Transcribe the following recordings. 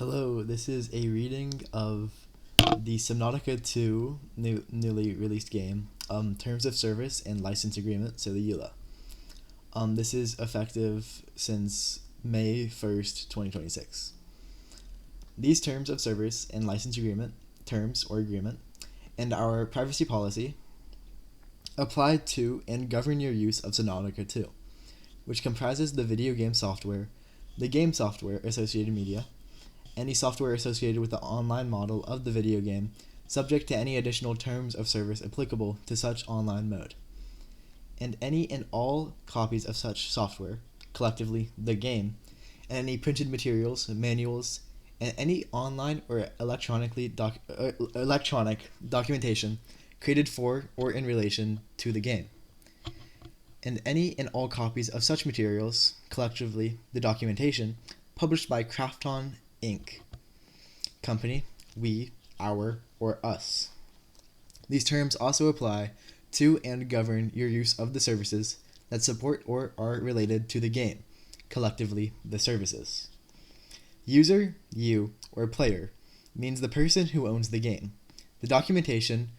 Hello, this is a reading of the Subnautica 2 newly released game, Terms of Service and License Agreement, so the EULA. This is effective since May 1st, 2026. These Terms of Service and License Agreement, terms or agreement, and our privacy policy apply to and govern your use of Subnautica 2, which comprises the video game software, the game software, associated media, any software associated with the online model of the video game, subject to any additional terms of service applicable to such online mode, and any and all copies of such software, collectively the game, and any printed materials, manuals, and any online or electronic documentation created for or in relation to the game, and any and all copies of such materials, collectively the documentation, published by Krafton Inc. Company, we, our, or us. These terms also apply to and govern your use of the services that support or are related to the game, collectively the services. User, you, or player means the person who owns the game. The documentation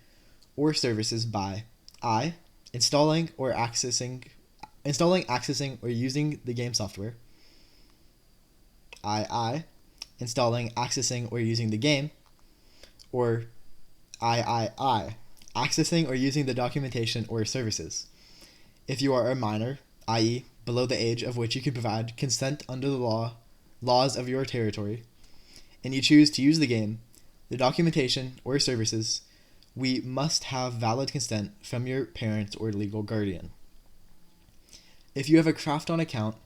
or services by I, installing, accessing, or using the game software. I, installing, accessing, or using the game, or I, accessing or using the documentation or services. If you are a minor, i.e., below the age of which you can provide consent under the laws of your territory, and you choose to use the game, the documentation, or services, we must have valid consent from your parent or legal guardian. If you have a Krafton account,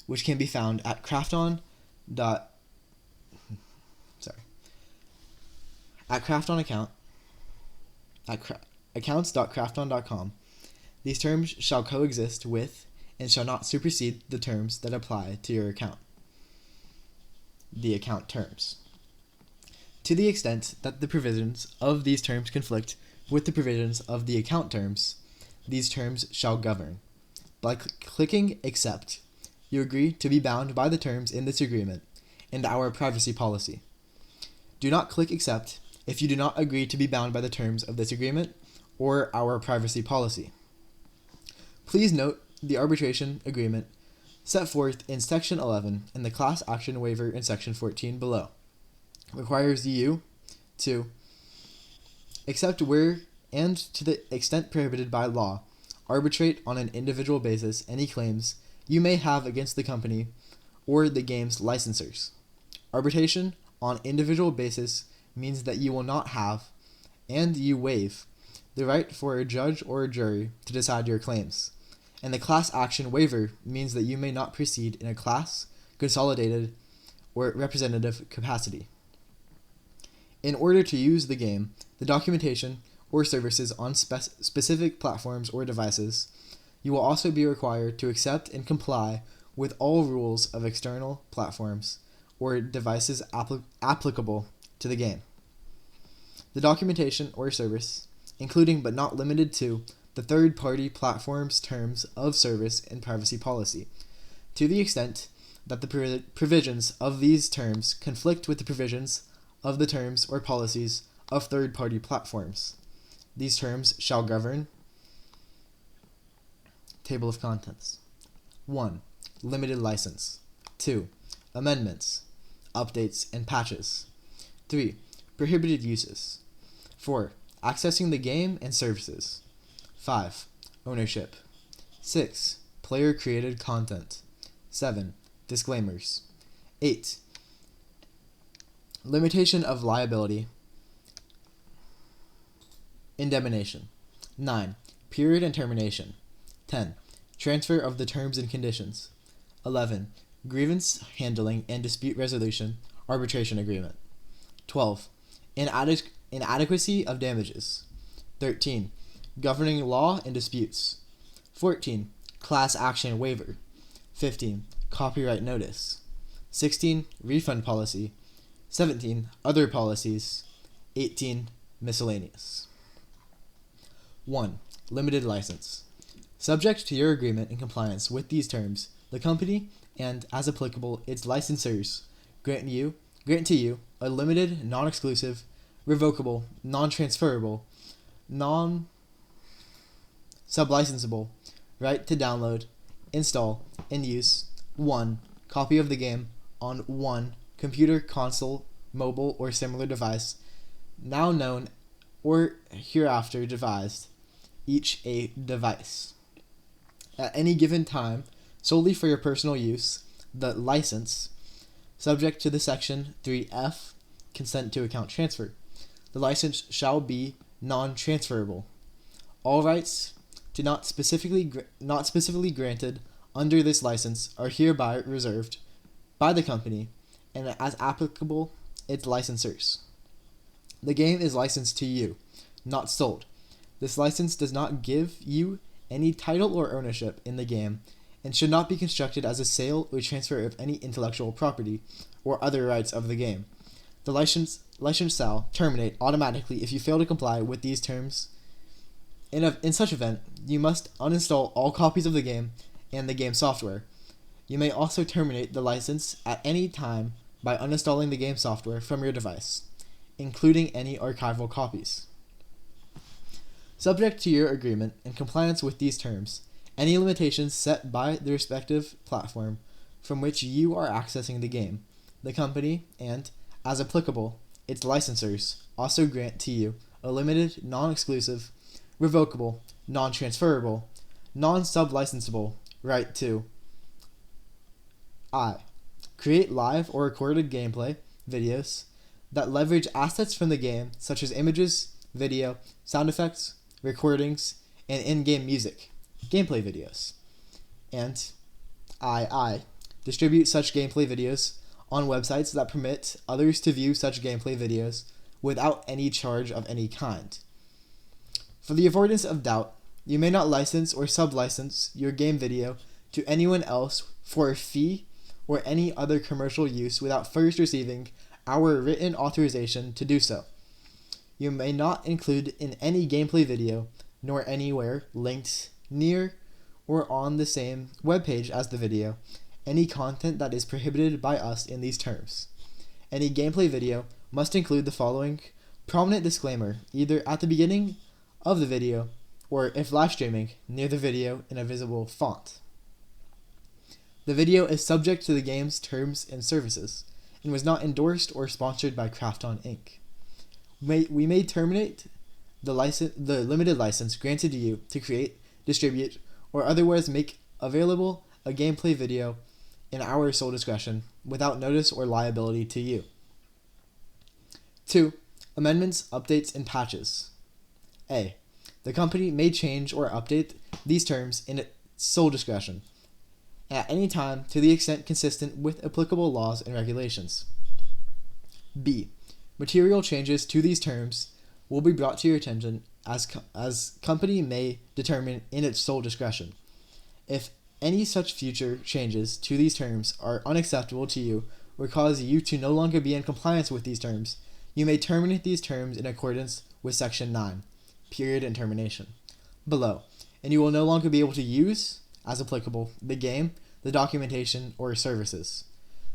which can be found at accounts.krafton.com. These terms shall coexist with and shall not supersede the terms that apply to your account. The account terms. To the extent that the provisions of these terms conflict with the provisions of the account terms, these terms shall govern. By clicking Accept, you agree to be bound by the terms in this agreement and our privacy policy. Do not click Accept if you do not agree to be bound by the terms of this agreement or our privacy policy. Please note the arbitration agreement set forth in Section 11 and the class action waiver in Section 14 below requires you to accept where and to the extent prohibited by law, arbitrate on an individual basis any claims you may have against the company or the game's licensors. Arbitration on individual basis means that you will not have, and you waive, the right for a judge or a jury to decide your claims. And the class action waiver means that you may not proceed in a class, consolidated, or representative capacity. In order to use the game, the documentation, or services on specific platforms or devices, you will also be required to accept and comply with all rules of external platforms or devices applicable to the game. The documentation or service, including but not limited to the third-party platform's terms of service and privacy policy, to the extent that the provisions of these terms conflict with the provisions of the terms or policies of third-party platforms. These terms shall govern. Table of contents. 1. Limited license. 2. Amendments, updates, and patches. 3. Prohibited uses. 4. Accessing the game and services. 5. Ownership. 6. Player-created content. 7. Disclaimers. 8. Limitation of liability. Indemnification. 9. Period and termination. 10. Transfer of the terms and conditions. 11. Grievance handling and dispute resolution arbitration agreement. 12. Inadequacy of damages. 13. Governing law and disputes. 14. Class action waiver. 15. Copyright notice. 16. Refund policy. 17. Other policies. 18. Miscellaneous. 1. Limited license. Subject to your agreement and compliance with these terms, the company, and, as applicable, its licensors, grant to you a limited, non-exclusive, revocable, non-transferable, non-sublicensable right to download, install, and use 1 copy of the game on 1 computer, console, mobile, or similar device, now known or hereafter devised, each a device. At any given time, solely for your personal use, the license, subject to the Section 3F, consent to account transfer. The license shall be non-transferable. All rights not specifically granted under this license are hereby reserved by the company and as applicable its licensors. The game is licensed to you, not sold. This license does not give you any title or ownership in the game and should not be construed as a sale or transfer of any intellectual property or other rights of the game. The license shall terminate automatically if you fail to comply with these terms. In such event, you must uninstall all copies of the game and the game software. You may also terminate the license at any time by uninstalling the game software from your device, including any archival copies. Subject to your agreement and compliance with these terms, any limitations set by the respective platform from which you are accessing the game, the company, and, as applicable, its licensors also grant to you a limited, non-exclusive, revocable, non-transferable, non-sublicensable right to I. Create live or recorded gameplay videos that leverage assets from the game such as images, video, sound effects, recordings, and in-game music, gameplay videos. And I. Distribute such gameplay videos on websites that permit others to view such gameplay videos without any charge of any kind. For the avoidance of doubt, you may not license or sublicense your game video to anyone else for a fee or any other commercial use without first receiving our written authorization to do so. You may not include in any gameplay video, nor anywhere linked near or on the same webpage as the video, any content that is prohibited by us in these terms. Any gameplay video must include the following prominent disclaimer, either at the beginning of the video or, if live streaming, near the video in a visible font. The video is subject to the game's terms and services and was not endorsed or sponsored by Krafton Inc. We may terminate the limited license granted to you to create, distribute, or otherwise make available a gameplay video in our sole discretion without notice or liability to you. 2. Amendments, updates, and patches. A. The company may change or update these terms in its sole discretion at any time to the extent consistent with applicable laws and regulations. B. Material changes to these terms will be brought to your attention as company may determine in its sole discretion. If any such future changes to these terms are unacceptable to you or cause you to no longer be in compliance with these terms, you may terminate these terms in accordance with Section 9, period and termination, below, and you will no longer be able to use, as applicable, the game, the documentation, or services.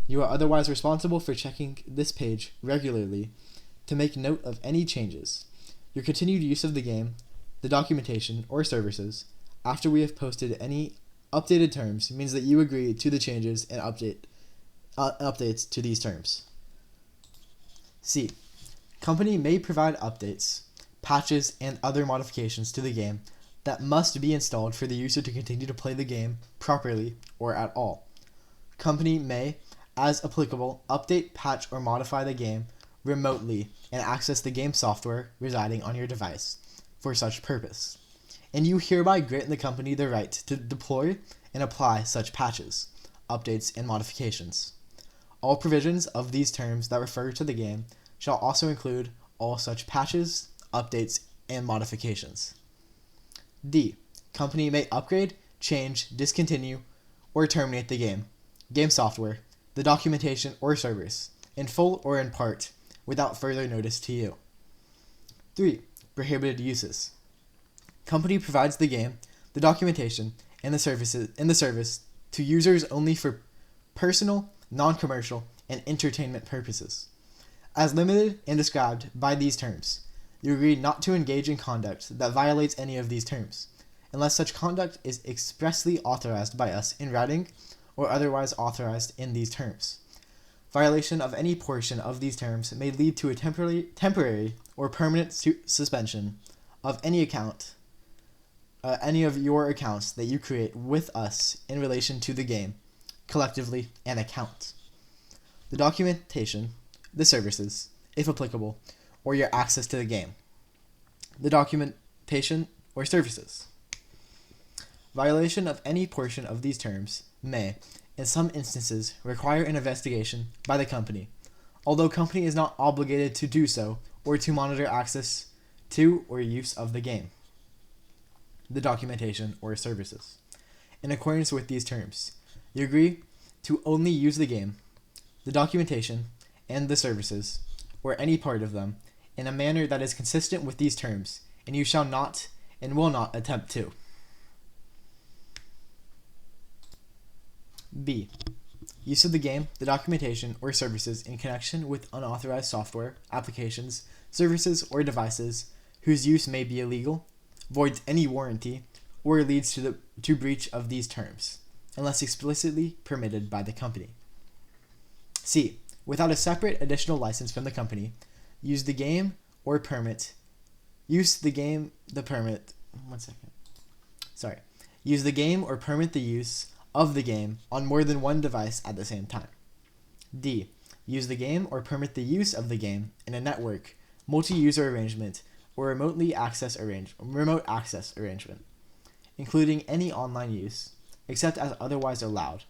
You are otherwise responsible for checking this page regularly to make note of any changes. Your continued use of the game, the documentation, or services after we have posted any updated terms means that you agree to the changes and updates to these terms. C. Company may provide updates, patches, and other modifications to the game that must be installed for the user to continue to play the game properly or at all. Company may, as applicable, update, patch, or modify the game remotely and access the game software residing on your device for such purpose. And you hereby grant the company the right to deploy and apply such patches, updates, and modifications. All provisions of these terms that refer to the game shall also include all such patches, updates, and modifications. D. Company may upgrade, change, discontinue, or terminate the game software, the documentation or service, in full or in part, without further notice to you. 3. Prohibited uses. Company provides the game, the documentation, and the service to users only for personal, non-commercial, and entertainment purposes. As limited and described by these terms, you agree not to engage in conduct that violates any of these terms, unless such conduct is expressly authorized by us in writing or otherwise authorized in these terms. Violation of any portion of these terms may lead to a temporary or permanent suspension of any account, any of your accounts that you create with us in relation to the game, collectively an account. The documentation, the services, if applicable, or your access to the game. The documentation or services. Violation of any portion of these terms may, in some instances, require an investigation by the company, although company is not obligated to do so or to monitor access to or use of the game. The documentation or services. In accordance with these terms, you agree to only use the game, the documentation, and the services, or any part of them, in a manner that is consistent with these terms, and you shall not and will not attempt to. B. Use of the game, the documentation, or services in connection with unauthorized software, applications, services, or devices whose use may be illegal, voids any warranty, or leads to breach of these terms, unless explicitly permitted by the company. C. Without a separate additional license from the company, use the game or permit the use of the game on more than one device at the same time. D. Use the game or permit the use of the game in a network, multi-user arrangement, or remote access arrangement, including any online use, except as otherwise allowed,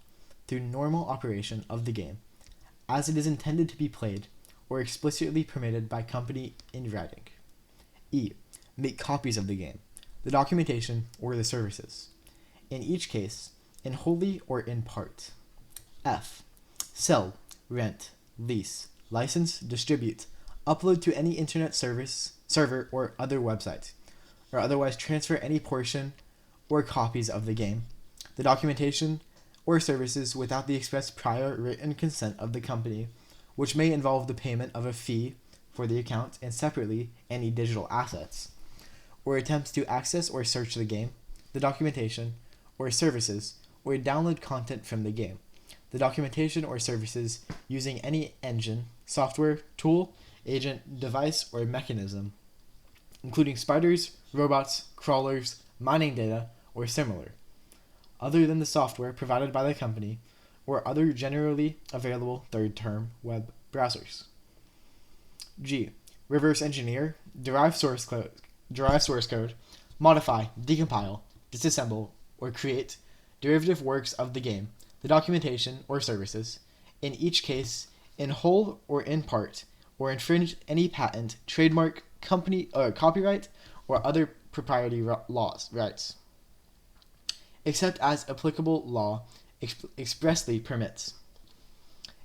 through normal operation of the game, as it is intended to be played, or explicitly permitted by company in writing. E. Make copies of the game, the documentation, or the services, in each case, in wholly or in part. F. Sell, rent, lease, license, distribute, upload to any internet server or other website, or otherwise transfer any portion or copies of the game, the documentation, or services without the express prior written consent of the company, which may involve the payment of a fee for the account and separately any digital assets, or attempts to access or search the game, the documentation, or services, or download content from the game, the documentation or services using any engine, software, tool, agent, device, or mechanism, including spiders, robots, crawlers, mining data, or similar, other than the software provided by the company or other generally available third-term web browsers. G. Reverse engineer, derive source code, modify, decompile, disassemble, or create derivative works of the game, the documentation or services, in each case in whole or in part, or infringe any patent, trademark, company or copyright, or other proprietary rights, except as applicable law expressly permits,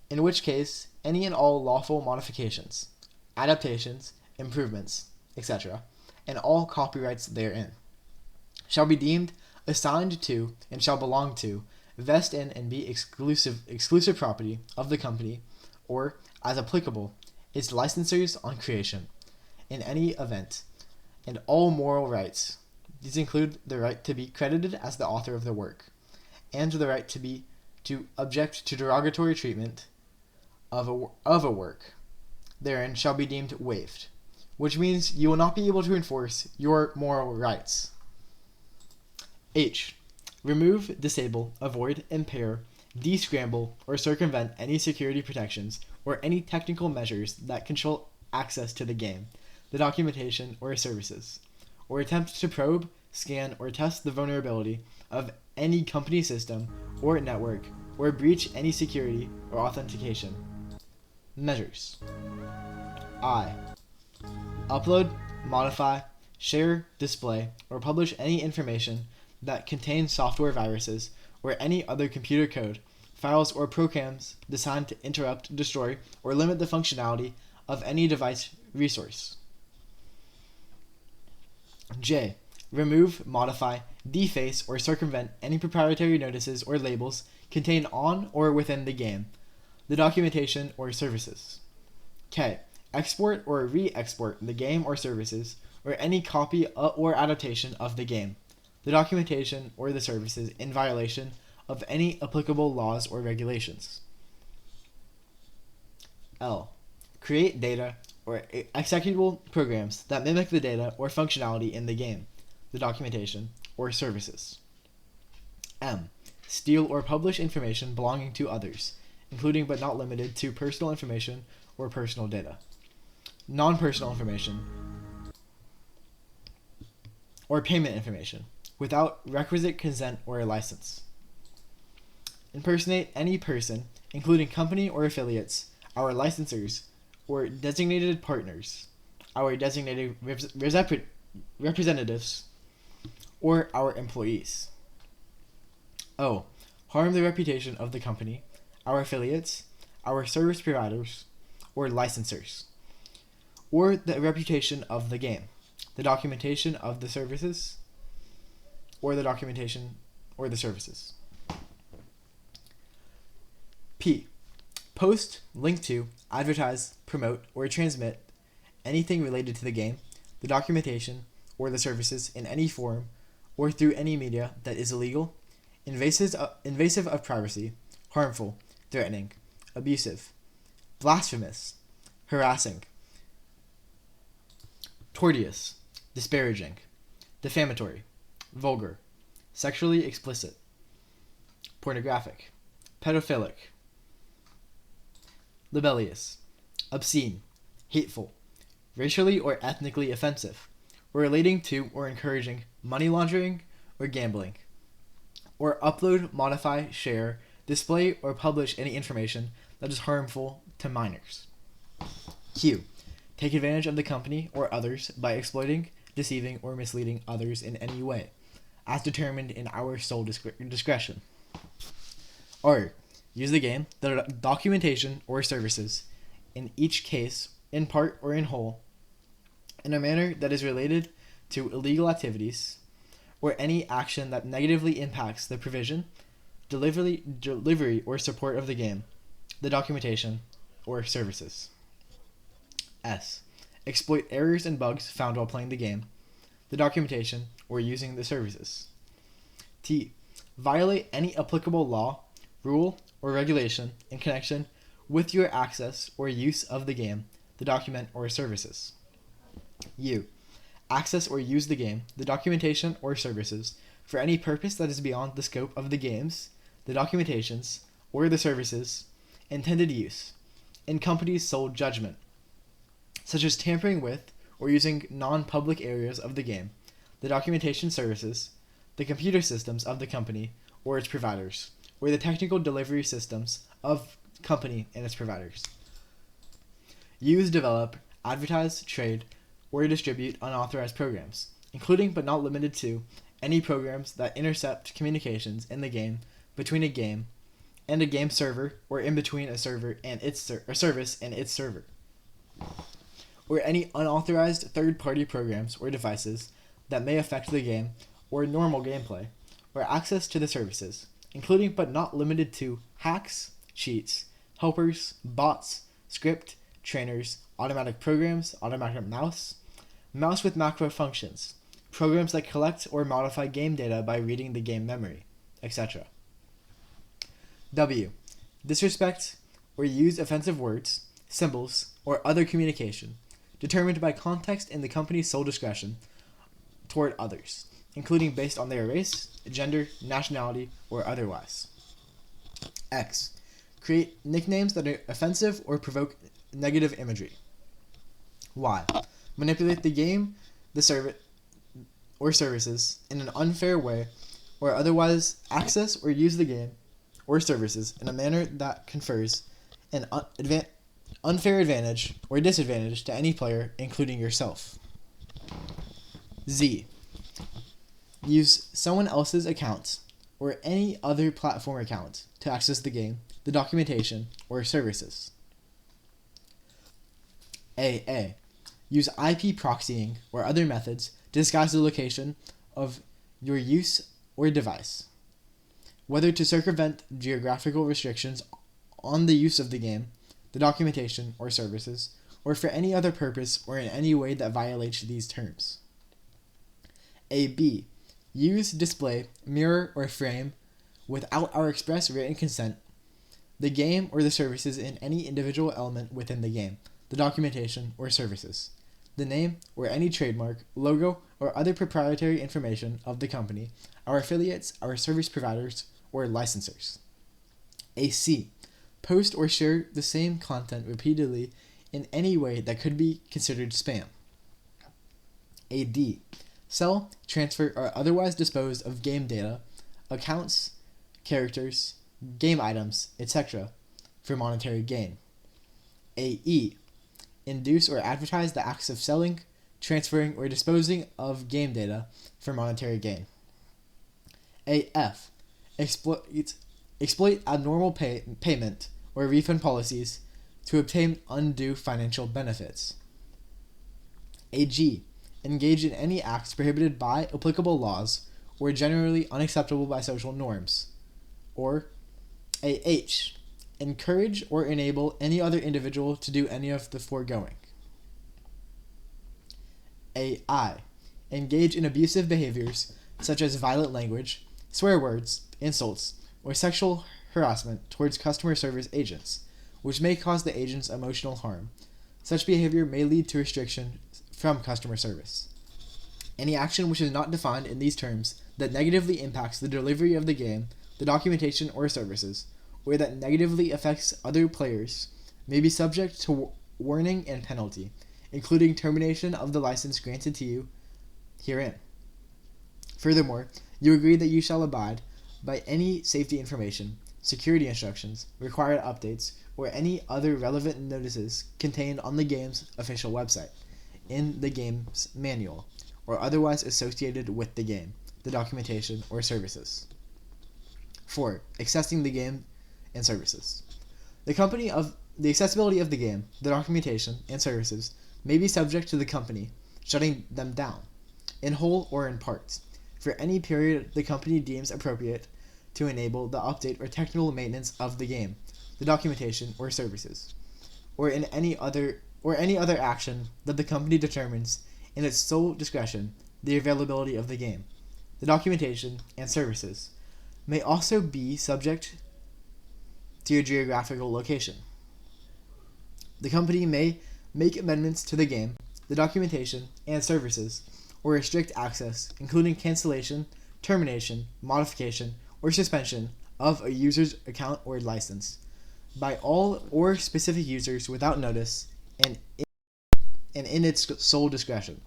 in which case any and all lawful modifications, adaptations, improvements, etc., and all copyrights therein, shall be deemed assigned to and shall belong to, vest in and be exclusive property of the company, or, as applicable, its licensors on creation, in any event, and all moral rights. These include the right to be credited as the author of the work, and the right to object to derogatory treatment of a work therein shall be deemed waived, which means you will not be able to enforce your moral rights. H. Remove, disable, avoid, impair, descramble, or circumvent any security protections or any technical measures that control access to the game, the documentation, or services, or attempt to probe, scan, or test the vulnerability of any company system or network, or breach any security or authentication measures. I. Upload, modify, share, display, or publish any information that contains software viruses or any other computer code, files, or programs designed to interrupt, destroy, or limit the functionality of any device resource. J. Remove, modify, deface, or circumvent any proprietary notices or labels contained on or within the game, the documentation or services. K. Export or re-export the game or services or any copy or adaptation of the game, the documentation or the services in violation of any applicable laws or regulations. L. Create data or executable programs that mimic the data or functionality in the game, the documentation or services. M. Steal or publish information belonging to others, including but not limited to personal information or personal data, non-personal information, or payment information, without requisite consent or a license. Impersonate any person, including company or affiliates, our licensors, or designated partners, our designated representatives, or our employees. O. Harm the reputation of the company, our affiliates, our service providers, or licensors, or the reputation of the game, the documentation of the services, or the documentation or the services. P. Post, link to, advertise, promote, or transmit anything related to the game, the documentation, or the services in any form or through any media that is illegal, invasive of privacy, harmful, threatening, abusive, blasphemous, harassing, tortious, disparaging, defamatory, vulgar, sexually explicit, pornographic, pedophilic, libellous, obscene, hateful, racially or ethnically offensive, or relating to or encouraging money laundering or gambling, or upload, modify, share, display, or publish any information that is harmful to minors. Q. Take advantage of the company or others by exploiting, deceiving, or misleading others in any way, as determined in our sole discretion. R. Use the game, the documentation, or services, in each case, in part or in whole, in a manner that is related to illegal activities, or any action that negatively impacts the provision, delivery, or support of the game, the documentation, or services. S. Exploit errors and bugs found while playing the game, the documentation, or using the services. T. Violate any applicable law, rule, or regulation in connection with your access or use of the game, the document, or services. U. Access or use the game, the documentation, or services for any purpose that is beyond the scope of the games, the documentations, or the services' intended use, in company's sole judgment, such as tampering with or using non-public areas of the game, the documentation services, the computer systems of the company or its providers, or the technical delivery systems of company and its providers. Use, develop, advertise, trade, or distribute unauthorized programs, including but not limited to any programs that intercept communications in the game between a game and a game server, or in between a server and its service and its server, or any unauthorized third-party programs or devices that may affect the game or normal gameplay, or access to the services, including but not limited to hacks, cheats, helpers, bots, script, trainers, automatic programs, automatic mouse with macro functions, programs that collect or modify game data by reading the game memory, etc. W. Disrespect or use offensive words, symbols, or other communication, determined by context in the company's sole discretion, toward others, including based on their race, gender, nationality, or otherwise. X. Create nicknames that are offensive or provoke negative imagery. Y. Manipulate the game, the service, or services in an unfair way, or otherwise access or use the game or services in a manner that confers an unfair advantage or disadvantage to any player, including yourself. Z. Use someone else's account or any other platform account to access the game, the documentation, or services. A. Use IP proxying or other methods to disguise the location of your use or device, whether to circumvent geographical restrictions on the use of the game, the documentation or services, or for any other purpose or in any way that violates these terms. B. Use, display, mirror, or frame, without our express written consent, the game or the services in any individual element within the game, the documentation or services, the name or any trademark, logo, or other proprietary information of the company, our affiliates, our service providers, or licensors. C. Post or share the same content repeatedly in any way that could be considered spam. D. Sell, transfer, or otherwise dispose of game data, accounts, characters, game items, etc. for monetary gain. E. Induce or advertise the acts of selling, transferring, or disposing of game data for monetary gain. F. Exploit abnormal payment or refund policies to obtain undue financial benefits. G. Engage in any acts prohibited by applicable laws or generally unacceptable by social norms. Or H. Encourage or enable any other individual to do any of the foregoing. I. Engage in abusive behaviors such as violent language, swear words, insults, or sexual harassment towards customer service agents, which may cause the agents emotional harm. Such behavior may lead to restriction from customer service. Any action which is not defined in these terms that negatively impacts the delivery of the game, the documentation or services, or that negatively affects other players may be subject to warning and penalty, including termination of the license granted to you herein. Furthermore, you agree that you shall abide by any safety information, security instructions, required updates, or any other relevant notices contained on the game's official website, in the game's manual, or otherwise associated with the game, the documentation, or services. 4. Accessing the game and services. The accessibility of the game, the documentation, and services may be subject to the company shutting them down, in whole or in part, for any period the company deems appropriate to enable the update or technical maintenance of the game, the documentation, or services, or any other action that the company determines in its sole discretion the availability of the game, the documentation, and services may also be subject to your geographical location. The company may make amendments to the game, the documentation, and services, or restrict access, including cancellation, termination, modification, or suspension of a user's account or license by all or specific users without notice and in its sole discretion.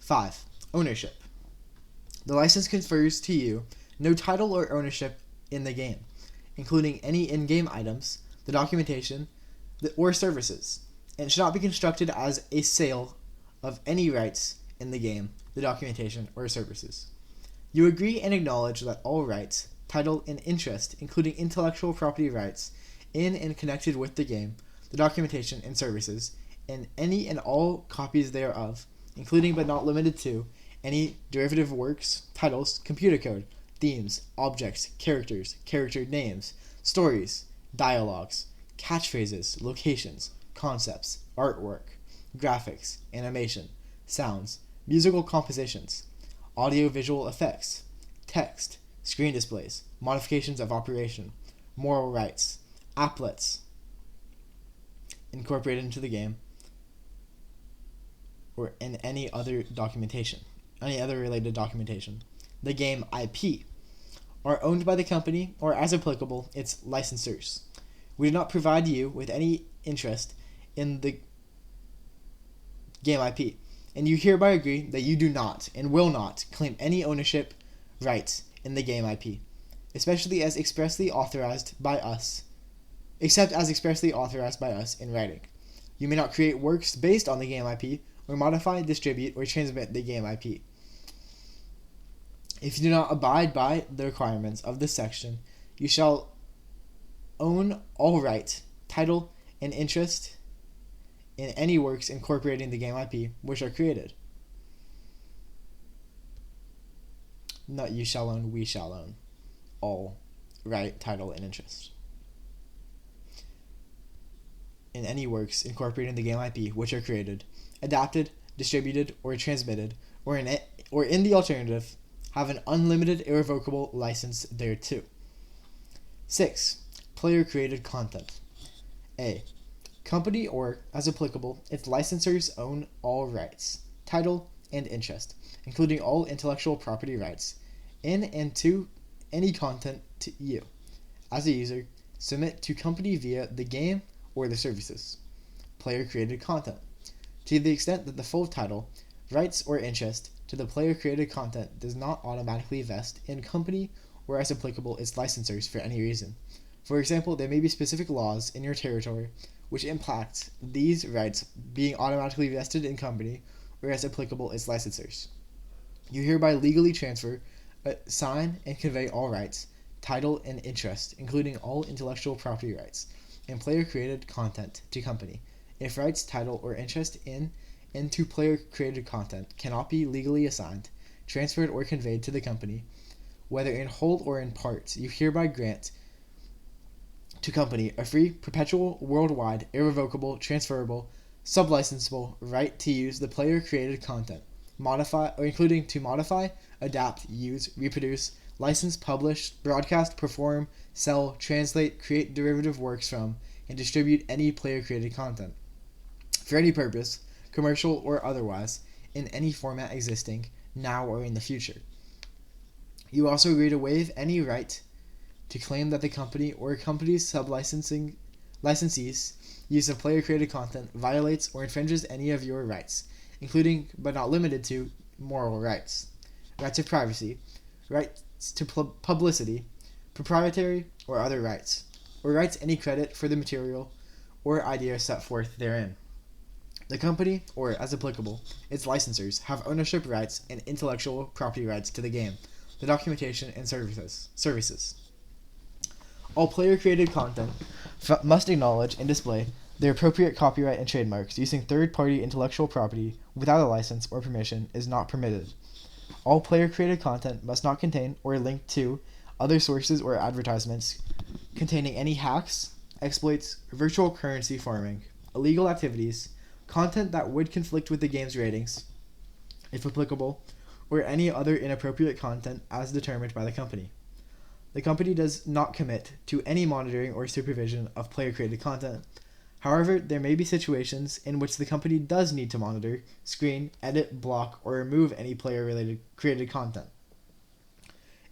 5. Ownership. The license confers to you no title or ownership in the game, including any in-game items, the documentation, or services, and should not be construed as a sale of any rights in the game, the documentation, or services. You agree and acknowledge that all rights, title, and interest, including intellectual property rights in and connected with the game, the documentation and services, and any and all copies thereof, including but not limited to any derivative works, titles, computer code, themes, objects, characters, character names, stories, dialogues, catchphrases, locations, concepts, artwork, graphics, animation, sounds, musical compositions, audio-visual effects, text, screen displays, modifications of operation, moral rights, applets incorporated into the game, or in any other related documentation. The game IP are owned by the company or, as applicable, its licensors. We do not provide you with any interest in the game IP, and you hereby agree that you do not and will not claim any ownership rights in the game IP, except as expressly authorized by us in writing. You may not create works based on the game IP or modify, distribute, or transmit the game IP. If you do not abide by the requirements of this section, you shall own all right, title, and interest in any works incorporating the game IP which are created. Not you shall own, we shall own all right, title, and interest. in any works incorporating the game IP which are created, adapted, distributed, or transmitted, or in the alternative, have an unlimited irrevocable license thereto. 6. Player-created content. A. Company or, as applicable, its licensors own all rights, title, and interest, including all intellectual property rights, in and to any content to you, as a user, submit to company via the game or the services. Player-created content. To the extent that the full title, rights, or interest to the player-created content does not automatically vest in company or, as applicable, its licensors for any reason. For example, there may be specific laws in your territory which impact these rights being automatically vested in company or, as applicable, its licensors. You hereby legally transfer, assign, and convey all rights, title, and interest, including all intellectual property rights, and player-created content to company. If rights, title, or interest into player-created content cannot be legally assigned, transferred, or conveyed to the company, whether in whole or in part, you hereby grant to company a free, perpetual, worldwide, irrevocable, transferable, sublicensable right to use the player-created content, modify, or including to modify, adapt, use, reproduce, license, publish, broadcast, perform, sell, translate, create derivative works from, and distribute any player-created content, for any purpose, commercial or otherwise, in any format existing, now or in the future. You also agree to waive any right to claim that the company or company's licensees' use of player-created content violates or infringes any of your rights, including but not limited to moral rights, rights of privacy, rights to publicity, proprietary or other rights, or rights any credit for the material or idea set forth therein. The company, or as applicable, its licensors, have ownership rights and intellectual property rights to the game, the documentation, and services. All player-created content must acknowledge and display their appropriate copyright and trademarks. Using third-party intellectual property without a license or permission is not permitted. All player-created content must not contain or link to other sources or advertisements containing any hacks, exploits, virtual currency farming, illegal activities, content that would conflict with the game's ratings, if applicable, or any other inappropriate content as determined by the company. The company does not commit to any monitoring or supervision of player-created content. However, there may be situations in which the company does need to monitor, screen, edit, block, or remove any player-related created content,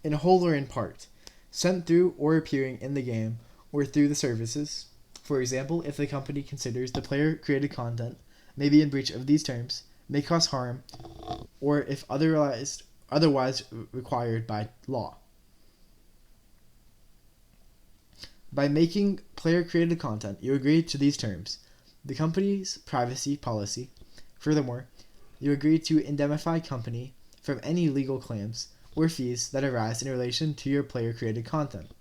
in whole or in part, sent through or appearing in the game or through the services. For example, if the company considers the player-created content may be in breach of these terms, may cause harm, or if otherwise required by law. By making player-created content, you agree to these terms: the company's privacy policy. Furthermore, you agree to indemnify company from any legal claims or fees that arise in relation to your player-created content.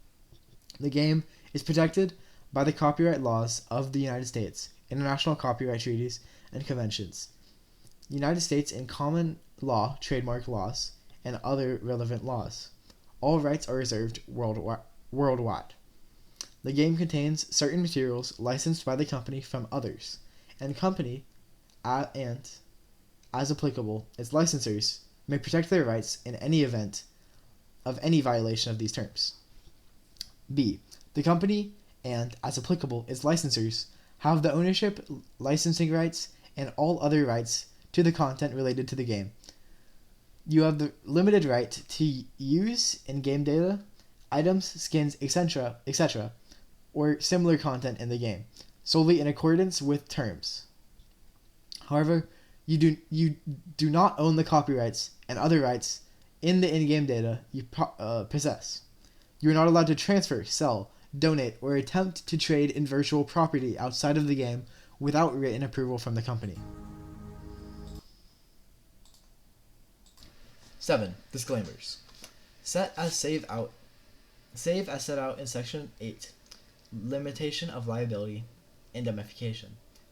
The game is protected by the copyright laws of the United States, international copyright treaties and conventions, United States and common law trademark laws, and other relevant laws. All rights are reserved worldwide. The game contains certain materials licensed by the company from others, and company, and, as applicable, its licensors may protect their rights in any event of any violation of these terms. B. The company, and, as applicable, its licensors have the ownership, licensing rights, and all other rights to the content related to the game. You have the limited right to use in-game data, items, skins, etc., or similar content in the game, solely in accordance with terms. However, you do not own the copyrights and other rights in the in-game data you possess. You are not allowed to transfer, sell, donate, or attempt to trade in virtual property outside of the game without written approval from the company. 7. Disclaimers. Save as set out in Section 8. Limitation of liability, indemnification.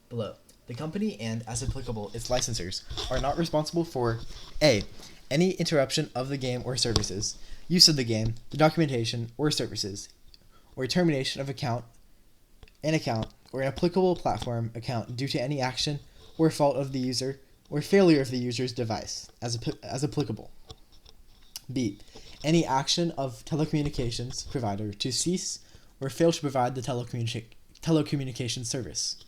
Below, the company and, as applicable, its licensors are not responsible for a. Any interruption of the game or services, use of the game, the documentation, or services, or termination of an account, or an applicable platform account due to any action or fault of the user or failure of the user's device as applicable. B. Any action of telecommunications provider to cease or fail to provide the telecommunications service.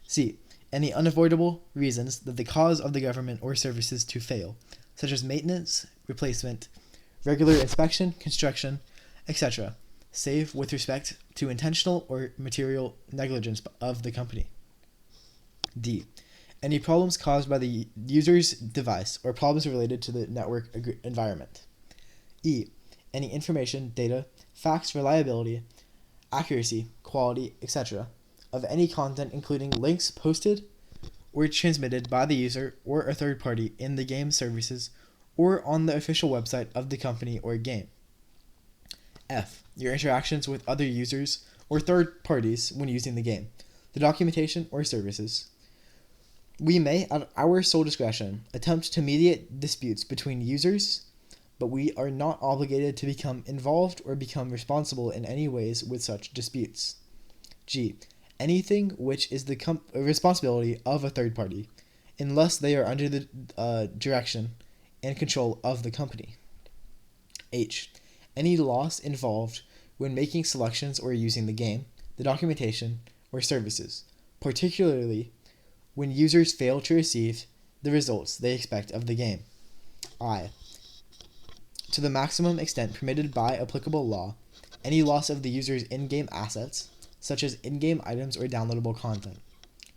C. Any unavoidable reasons that the cause of the government or services to fail, such as maintenance, replacement, regular inspection, construction, etc., save with respect to intentional or material negligence of the company. D. Any problems caused by the user's device or problems related to the network environment. E. Any information, data, facts, reliability, accuracy, quality, etc., of any content including links posted or transmitted by the user or a third party in the game services or on the official website of the company or game. F. Your interactions with other users or third parties when using the game, the documentation or services. We may, at our sole discretion, attempt to mediate disputes between users, but we are not obligated to become involved or become responsible in any ways with such disputes. G. Anything which is the responsibility of a third party, unless they are under the direction and control of the company. H. Any loss involved when making selections or using the game, the documentation, or services, particularly when users fail to receive the results they expect of the game. I. To the maximum extent permitted by applicable law, any loss of the user's in-game assets, such as in-game items or downloadable content.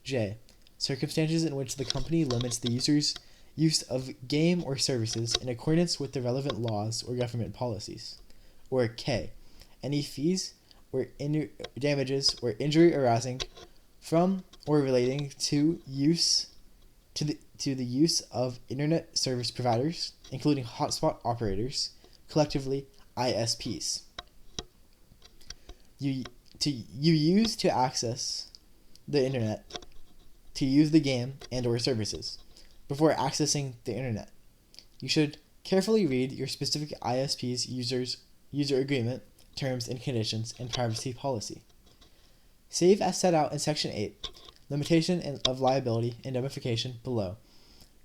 J. Circumstances in which the company limits the user's use of game or services in accordance with the relevant laws or government policies. Or K. Any fees or damages or injury arising from or relating to the use of internet service providers, including hotspot operators, collectively ISPs. You use to access the internet to use the game and or services. Before accessing the internet, you should carefully read your specific ISP's user agreement, terms and conditions, and privacy policy. Save as set out in Section 8, limitation of liability indemnification below.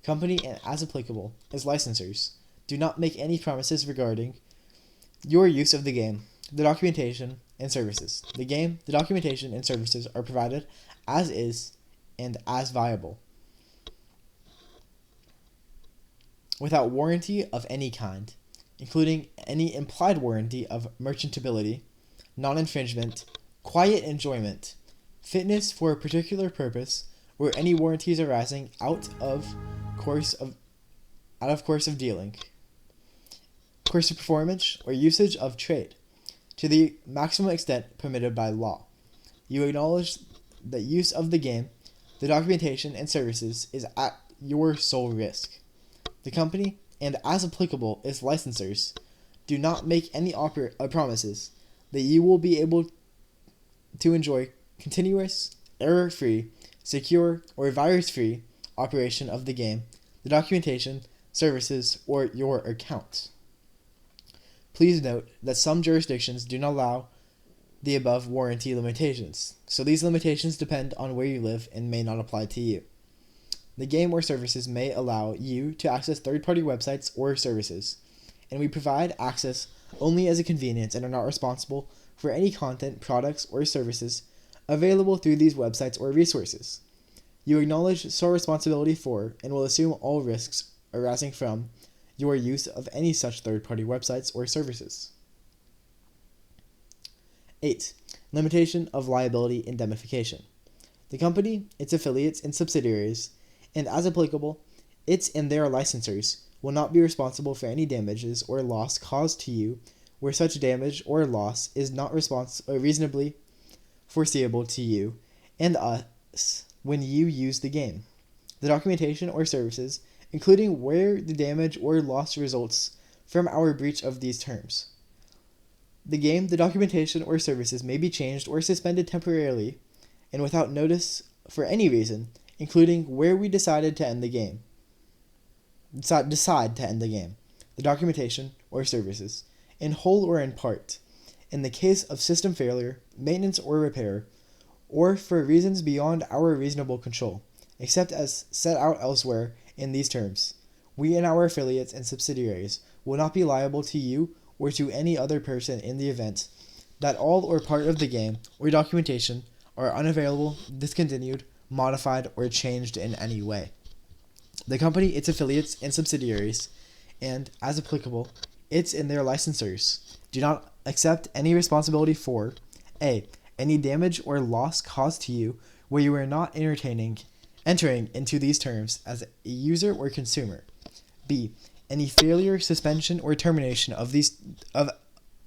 Company and as applicable as licensors do not make any promises regarding your use of the game, the documentation, and services. The game, the documentation, and services are provided as is and as viable, without warranty of any kind, including any implied warranty of merchantability, non-infringement, quiet enjoyment, fitness for a particular purpose, or any warranties arising out of course of dealing, course of performance, or usage of trade, to the maximum extent permitted by law. You acknowledge that use of the game, the documentation, and services is at your sole risk. The company, and as applicable as licensors, do not make any promises that you will be able to enjoy continuous, error-free, secure, or virus-free operation of the game, the documentation, services, or your account. Please note that some jurisdictions do not allow the above warranty limitations, so these limitations depend on where you live and may not apply to you. The game or services may allow you to access third-party websites or services, and we provide access only as a convenience and are not responsible for any content, products, or services available through these websites or resources. You acknowledge sole responsibility for and will assume all risks arising from your use of any such third-party websites or services. 8. Limitation of liability indemnification. The company, its affiliates, and subsidiaries, and as applicable, its and their licensors will not be responsible for any damages or loss caused to you where such damage or loss is not reasonably foreseeable to you and us when you use the game, the documentation or services, including where the damage or loss results from our breach of these terms. The game, the documentation, or services may be changed or suspended temporarily and without notice for any reason, including where we decide to end the game, the documentation, or services, in whole or in part, in the case of system failure, maintenance or repair, or for reasons beyond our reasonable control, except as set out elsewhere in these terms, we and our affiliates and subsidiaries will not be liable to you or to any other person in the event that all or part of the game or documentation are unavailable, discontinued, modified, or changed in any way. The company, its affiliates, and subsidiaries, and, as applicable, its and their licensors, do not accept any responsibility for a. Any damage or loss caused to you where you are not entering into these terms as a user or consumer. B. Any failure, suspension, or termination of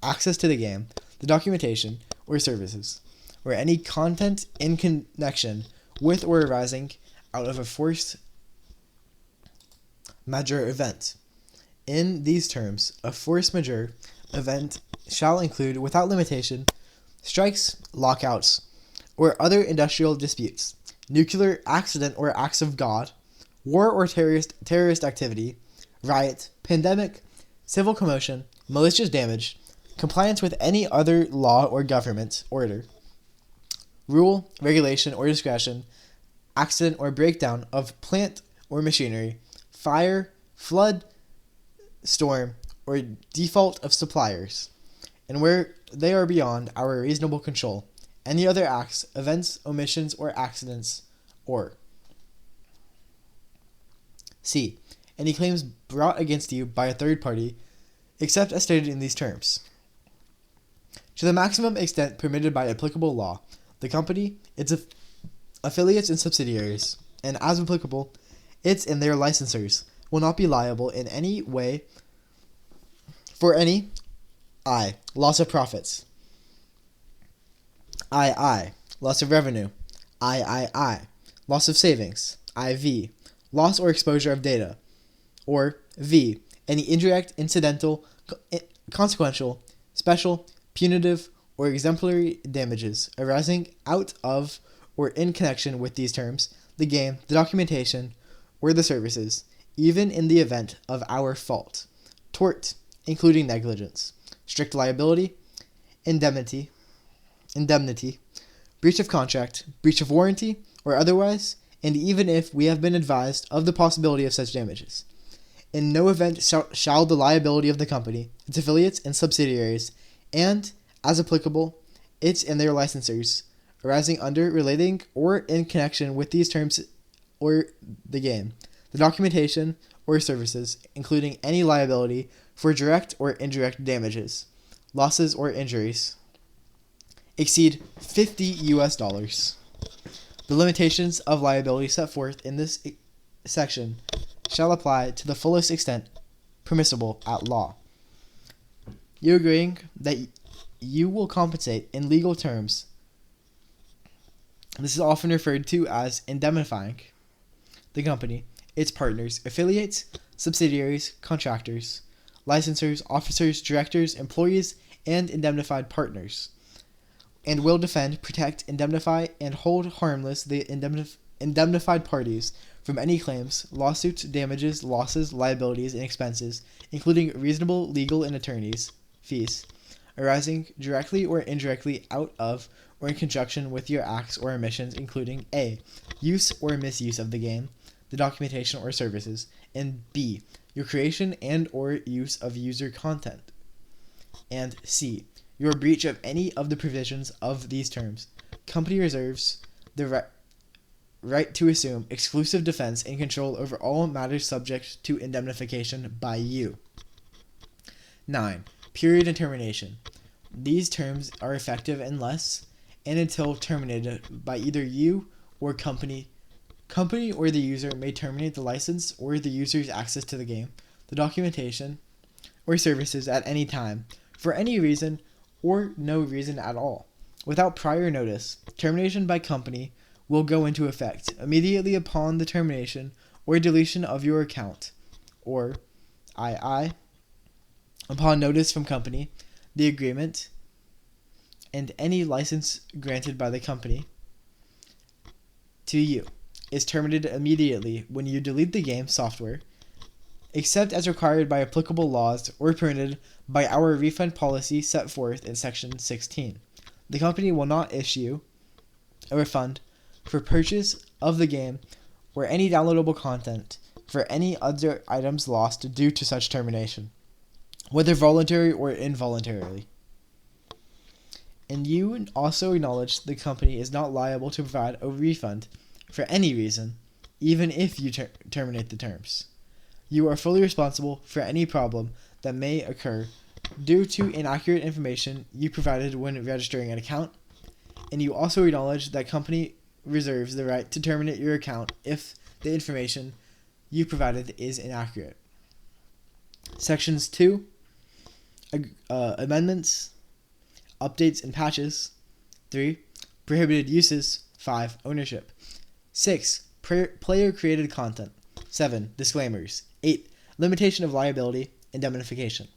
access to the game, the documentation, or services, or any content in connection with or arising out of a force majeure event. In these terms, a force majeure event shall include, without limitation, strikes, lockouts, or other industrial disputes, nuclear accident or acts of God, war or terrorist activity, riot, pandemic, civil commotion, malicious damage, compliance with any other law or government order, rule, regulation, or discretion, accident or breakdown of plant or machinery, fire, flood, storm, or default of suppliers, and where they are beyond our reasonable control, any other acts, events, omissions, or accidents, or C. Any claims brought against you by a third party, except as stated in these terms. To the maximum extent permitted by applicable law, the company, its affiliates and subsidiaries, and as applicable, its and their licensors, will not be liable in any way for any I. Loss of profits. I. Loss of revenue. I. Loss of savings. IV. Loss or exposure of data. Or V. Any indirect, incidental, consequential, special, punitive, or exemplary damages arising out of or in connection with these terms, the game, the documentation, or the services, even in the event of our fault. Tort, including negligence. Strict liability, indemnity, breach of contract, breach of warranty, or otherwise, and even if we have been advised of the possibility of such damages. In no event shall the liability of the company, its affiliates and subsidiaries, and, as applicable, its and their licensors, arising under, relating, or in connection with these terms or the game, the documentation, or services, including any liability for direct or indirect damages, losses, or injuries, exceed $50. The limitations of liability set forth in this section shall apply to the fullest extent permissible at law. You agreeing that you will compensate in legal terms. This is often referred to as indemnifying the company, its partners, affiliates, subsidiaries, contractors, licensors, officers, directors, employees, and indemnified partners, and will defend, protect, indemnify, and hold harmless the indemnified parties from any claims, lawsuits, damages, losses, liabilities, and expenses, including reasonable legal and attorneys' fees, arising directly or indirectly out of or in conjunction with your acts or omissions, including A. Use or misuse of the game, the documentation or services, and B. Your creation and or use of user content, and C. Your breach of any of the provisions of these terms. Company reserves the right to assume exclusive defense and control over all matters subject to indemnification by you. 9. Period and termination. These terms are effective unless and until terminated by either you or company. Company or the user may terminate the license or the user's access to the game, the documentation, or services at any time, for any reason or no reason at all, without prior notice. Termination by company will go into effect immediately upon the termination or deletion of your account, or II, upon notice from company, the agreement, and any license granted by the company to you is terminated immediately when you delete the game software, except as required by applicable laws or permitted by our refund policy set forth in Section 16. The company will not issue a refund for purchase of the game or any downloadable content for any other items lost due to such termination, whether voluntary or involuntarily. And you also acknowledge the company is not liable to provide a refund for any reason, even if you terminate the terms. You are fully responsible for any problem that may occur due to inaccurate information you provided when registering an account, and you also acknowledge that company reserves the right to terminate your account if the information you provided is inaccurate. Sections 2, amendments, updates and patches. 3, prohibited uses. 5, ownership. 6, player-created content. 7, disclaimers. 8, limitation of liability, indemnification.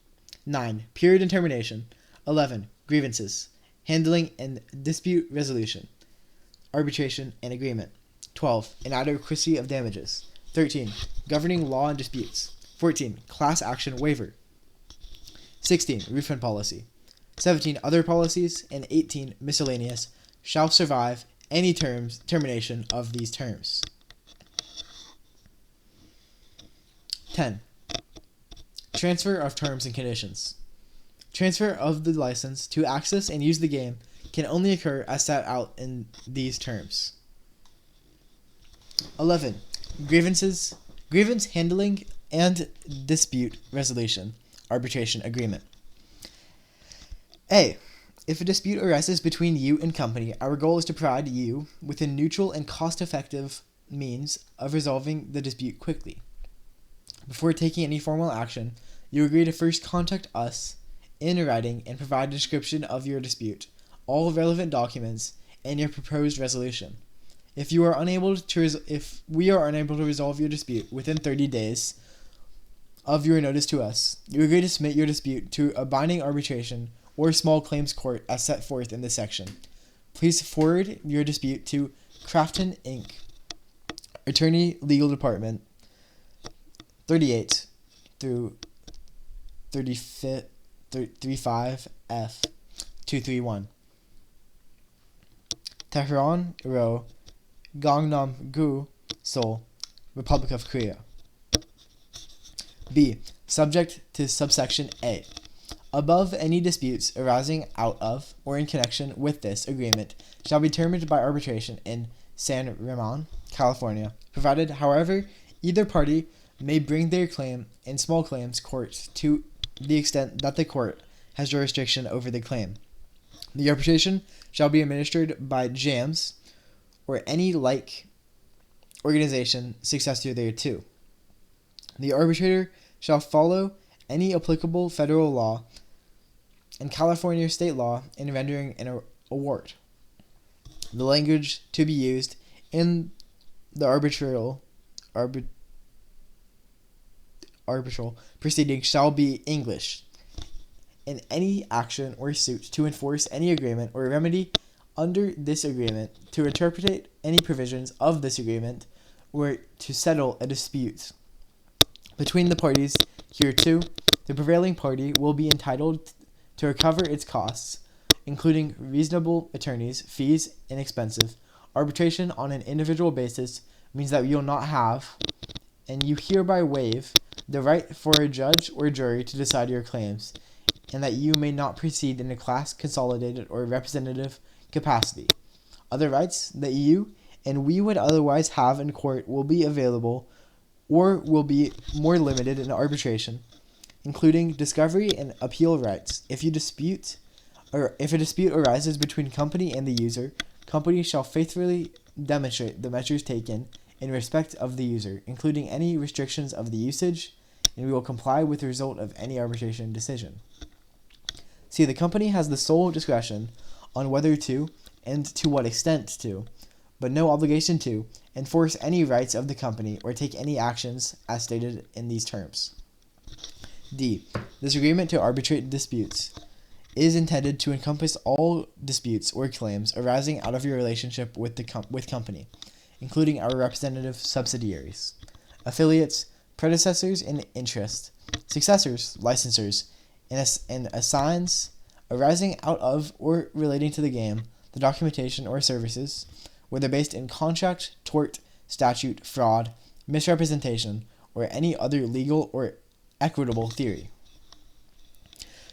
9, period and termination. 11, grievances, handling and dispute resolution, arbitration and agreement. 12, inadequacy of damages. 13, governing law and disputes. 14, class action waiver. 16, refund policy. 17, other policies. And 18, miscellaneous, shall survive any termination of these terms. 10. Transfer of terms and conditions. Transfer of the license to access and use the game can only occur as set out in these terms. 11. Grievance handling and dispute resolution, arbitration agreement. A. If a dispute arises between you and company, our goal is to provide you with a neutral and cost-effective means of resolving the dispute quickly. Before taking any formal action, you agree to first contact us in writing and provide a description of your dispute, all relevant documents, and your proposed resolution. If we are unable to resolve your dispute within 30 days of your notice to us, you agree to submit your dispute to a binding arbitration or small claims court as set forth in this section. Please forward your dispute to Crafton Inc., Attorney Legal Department, 38 through 35F 231. Tehran, Ro, Gangnam-gu, Seoul, Republic of Korea. B. Subject to subsection A. Above, any disputes arising out of or in connection with this agreement shall be determined by arbitration in San Ramon, California, provided, however, either party may bring their claim in small claims court to the extent that the court has jurisdiction over the claim. The arbitration shall be administered by JAMS or any like organization successor thereto. The arbitrator shall follow any applicable federal law and California state law in rendering an award. The language to be used in the arbitral proceeding shall be English. In any action or suit to enforce any agreement or remedy under this agreement, to interpret any provisions of this agreement, or to settle a dispute between the parties hereto, the prevailing party will be entitled to recover its costs, including reasonable attorneys' fees and expenses. Arbitration on an individual basis means that you will not have, and you hereby waive, the right for a judge or jury to decide your claims, and that you may not proceed in a class, consolidated, or representative capacity. Other rights that you and we would otherwise have in court will be available or will be more limited in arbitration, including discovery and appeal rights. If a dispute arises between company and the user, company shall faithfully demonstrate the measures taken in respect of the user, including any restrictions of the usage, and we will comply with the result of any arbitration decision. C. The company has the sole discretion on whether to, and to what extent to, but no obligation to, enforce any rights of the company or take any actions as stated in these terms. D. This agreement to arbitrate disputes is intended to encompass all disputes or claims arising out of your relationship with the company, including our representative subsidiaries, affiliates, predecessors in interest, successors, licensors, and assigns arising out of or relating to the game, the the documentation or services, whether based in contract, tort, statute, fraud, misrepresentation, or any other legal or equitable theory.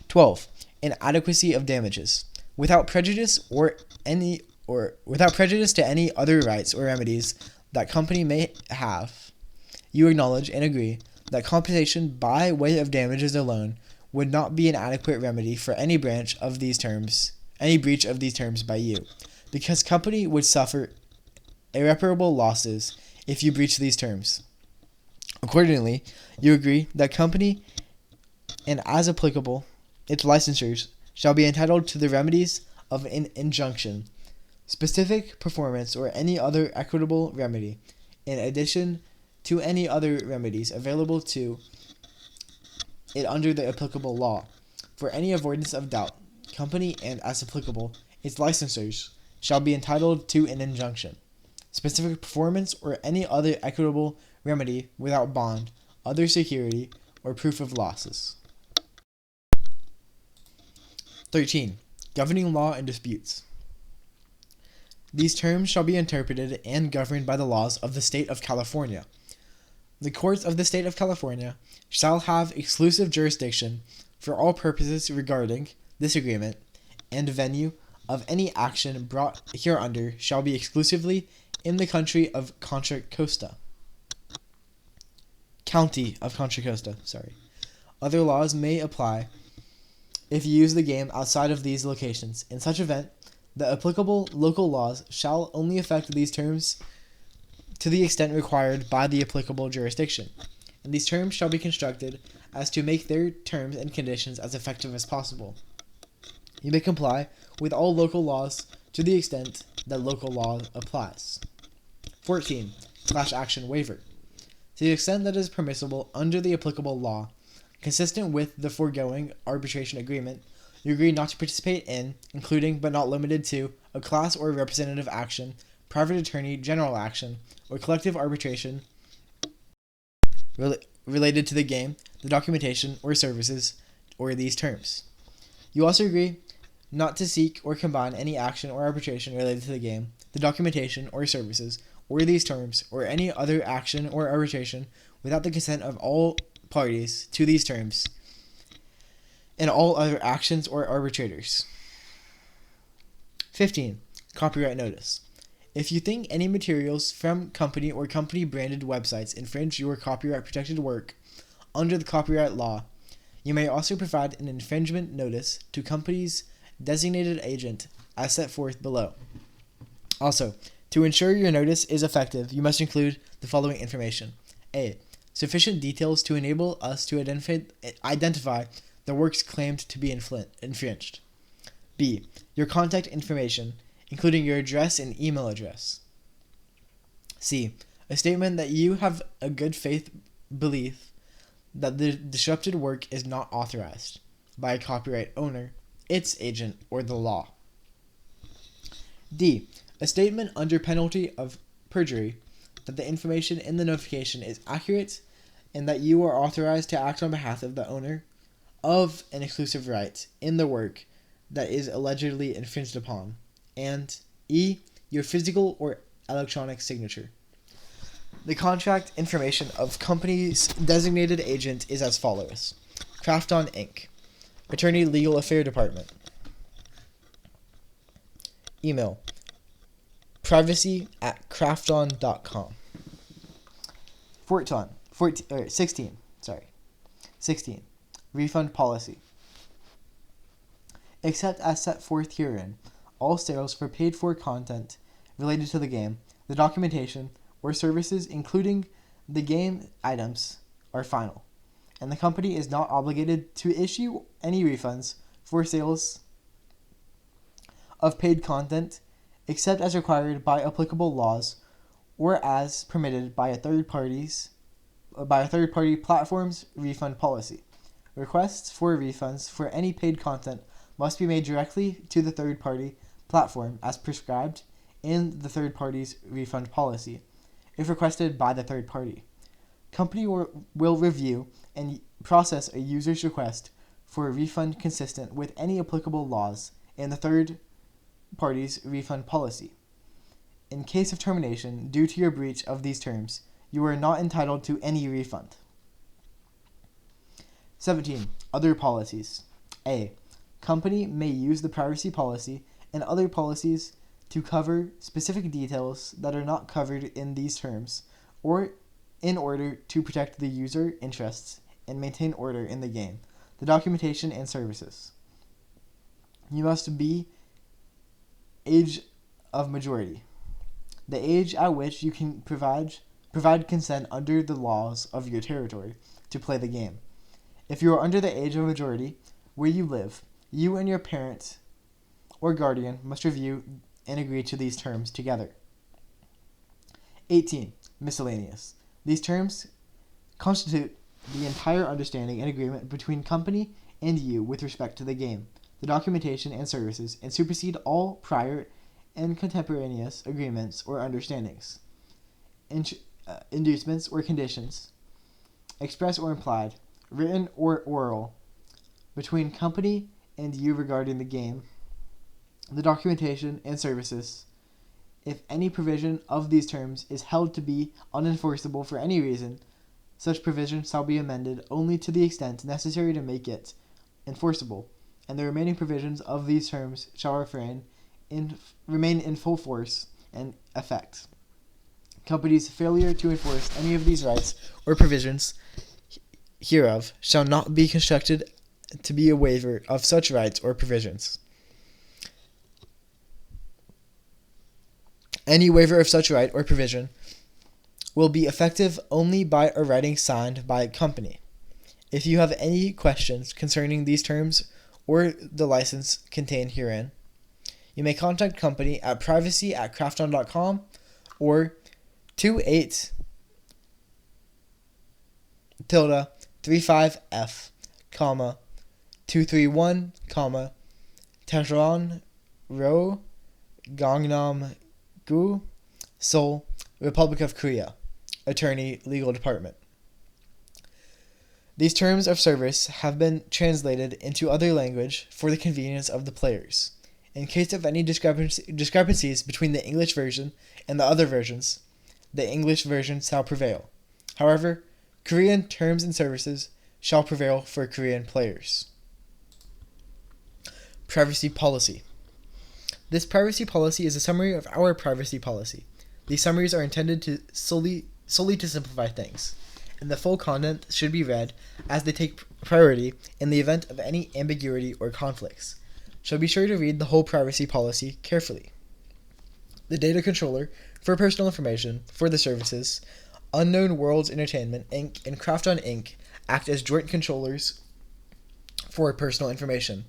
12. Inadequacy of damages. Without prejudice to any other rights or remedies that company may have, you acknowledge and agree that compensation by way of damages alone would not be an adequate remedy for any breach of these terms by you, because company would suffer irreparable losses if you breach these terms. Accordingly, you agree that company, and as applicable, its licensures, shall be entitled to the remedies of an injunction, specific performance, or any other equitable remedy, in addition to any other remedies available to it under the applicable law. For any avoidance of doubt, company, and as applicable, its licensors, shall be entitled to an injunction, specific performance, or any other equitable remedy without bond, other security, or proof of losses. 13. Governing law and disputes. These terms shall be interpreted and governed by the laws of the State of California. The courts of the State of California shall have exclusive jurisdiction for all purposes regarding this agreement, and venue of any action brought hereunder shall be exclusively in the country of Contra Costa. County of Contra Costa, Other laws may apply if you use the game outside of these locations. In such event, the applicable local laws shall only affect these terms to the extent required by the applicable jurisdiction, and these terms shall be constructed as to make their terms and conditions as effective as possible. You may comply with all local laws to the extent that local law applies. 14. Class action waiver. To the extent that is permissible under the applicable law, consistent with the foregoing arbitration agreement, you agree not to participate in, including but not limited to, a class or representative action, private attorney general action, or collective arbitration related to the game, the documentation or services, or these terms. You also agree not to seek or combine any action or arbitration related to the game, the documentation or services, or these terms, or any other action or arbitration without the consent of all parties to these terms, and all other actions or arbitrators. 15. Copyright notice. If you think any materials from company or company-branded websites infringe your copyright-protected work under the copyright law, you may also provide an infringement notice to company's designated agent as set forth below. Also, to ensure your notice is effective, you must include the following information. A. Sufficient details to enable us to identify the works claimed to be infringed. B. Your contact information, including your address and email address. C. A statement that you have a good faith belief that the disrupted work is not authorized by a copyright owner, its agent, or the law. D. A statement under penalty of perjury that the information in the notification is accurate and that you are authorized to act on behalf of the owner of an exclusive right in the work that is allegedly infringed upon. And E. Your physical or electronic signature. The contract information of company's designated agent is as follows. Crafton Inc. Attorney Legal Affair Department. Email privacy@crafton.com. 16. Refund policy. Except as set forth herein, all sales for paid-for content related to the game, the documentation, or services including the game items are final, and the company is not obligated to issue any refunds for sales of paid content except as required by applicable laws or as permitted by a third party platform's refund policy. Requests for refunds for any paid content must be made directly to the third party platform as prescribed in the third party's refund policy, if requested by the third party. Company will review and process a user's request for a refund consistent with any applicable laws, and the third party's refund policy. In case of termination due to your breach of these terms, you are not entitled to any refund. 17. Other policies. A. Company may use the privacy policy and other policies to cover specific details that are not covered in these terms, or in order to protect the user interests and maintain order in the game, the documentation and services. You must be age of majority, the age at which you can provide consent under the laws of your territory to play the game. If you are under the age of majority where you live, you and your parent or guardian must review and agree to these terms together. 18. Miscellaneous. These terms constitute the entire understanding and agreement between company and you with respect to the game, the documentation and services, and supersede all prior and contemporaneous agreements or understandings, inducements or conditions, express or implied, written or oral, between company and you regarding the game, the documentation and services. If any provision of these terms is held to be unenforceable for any reason, such provision shall be amended only to the extent necessary to make it enforceable, and the remaining provisions of these terms shall remain in full force and effect. Companies' failure to enforce any of these rights or provisions hereof shall not be construed to be a waiver of such rights or provisions. Any waiver of such right or provision will be effective only by a writing signed by a company. If you have any questions concerning these terms or the license contained herein, you may contact company at privacy@crafton.com or 28-35F, 231, Tehran, Ro, Gangnam Gu, Seoul, Republic of Korea. Attorney, Legal Department. These terms of service have been translated into other language for the convenience of the players. In case of any discrepancies between the English version and the other versions, the English version shall prevail. However, Korean terms and services shall prevail for Korean players. Privacy policy. This privacy policy is a summary of our privacy policy. These summaries are intended to solely to simplify things, and the full content should be read as they take priority in the event of any ambiguity or conflicts. So be sure to read the whole privacy policy carefully. The data controller for personal information for the services Unknown Worlds Entertainment, Inc. and Krafton, Inc. act as joint controllers for personal information.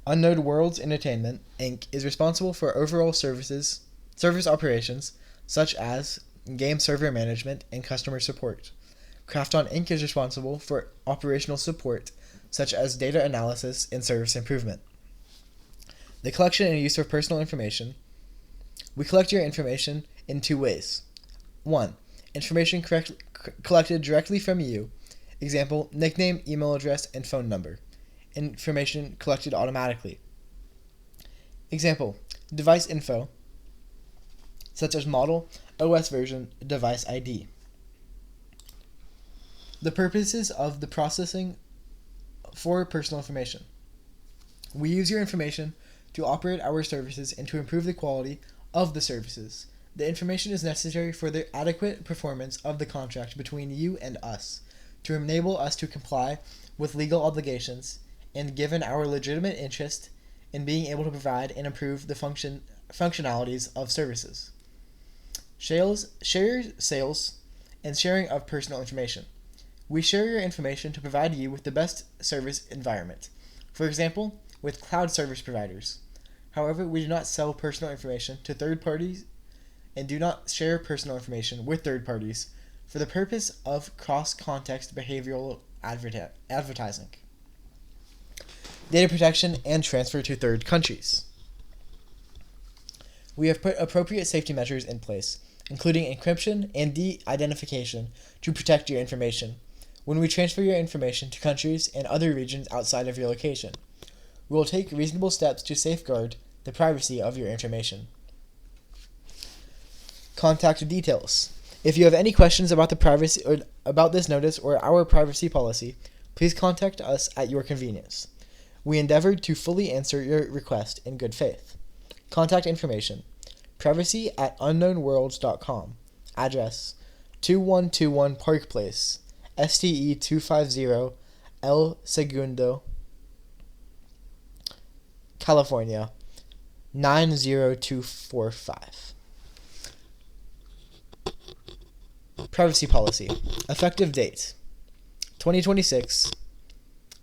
Unknown Worlds Entertainment, Inc. is responsible for overall service operations such as game server management and customer support. Krafton, Inc. is responsible for operational support such as data analysis and service improvement. The collection and use of personal information. We collect your information in two ways. 1. Information collected directly from you. Example, nickname, email address, and phone number. Information collected automatically. Example, device info, such as model, OS version, device ID. The purposes of the processing for personal information. We use your information to operate our services and to improve the quality of the services. The information is necessary for the adequate performance of the contract between you and us, to enable us to comply with legal obligations, and given our legitimate interest in being able to provide and improve the functionalities of services. Sales, and sharing of personal information. We share your information to provide you with the best service environment. For example, with cloud service providers. However, we do not sell personal information to third parties and do not share personal information with third parties for the purpose of cross-context behavioral advertising. Data protection and transfer to third countries. We have put appropriate safety measures in place, including encryption and de-identification to protect your information when we transfer your information to countries and other regions outside of your location. We will take reasonable steps to safeguard the privacy of your information. Contact details. If you have any questions about the privacy or about this notice or our privacy policy, please contact us at your convenience. We endeavored to fully answer your request in good faith. Contact information: privacy@unknownworlds.com. Address: 2121 Park Place, STE 250, El Segundo, California 90245. Privacy policy. Effective date: 2026,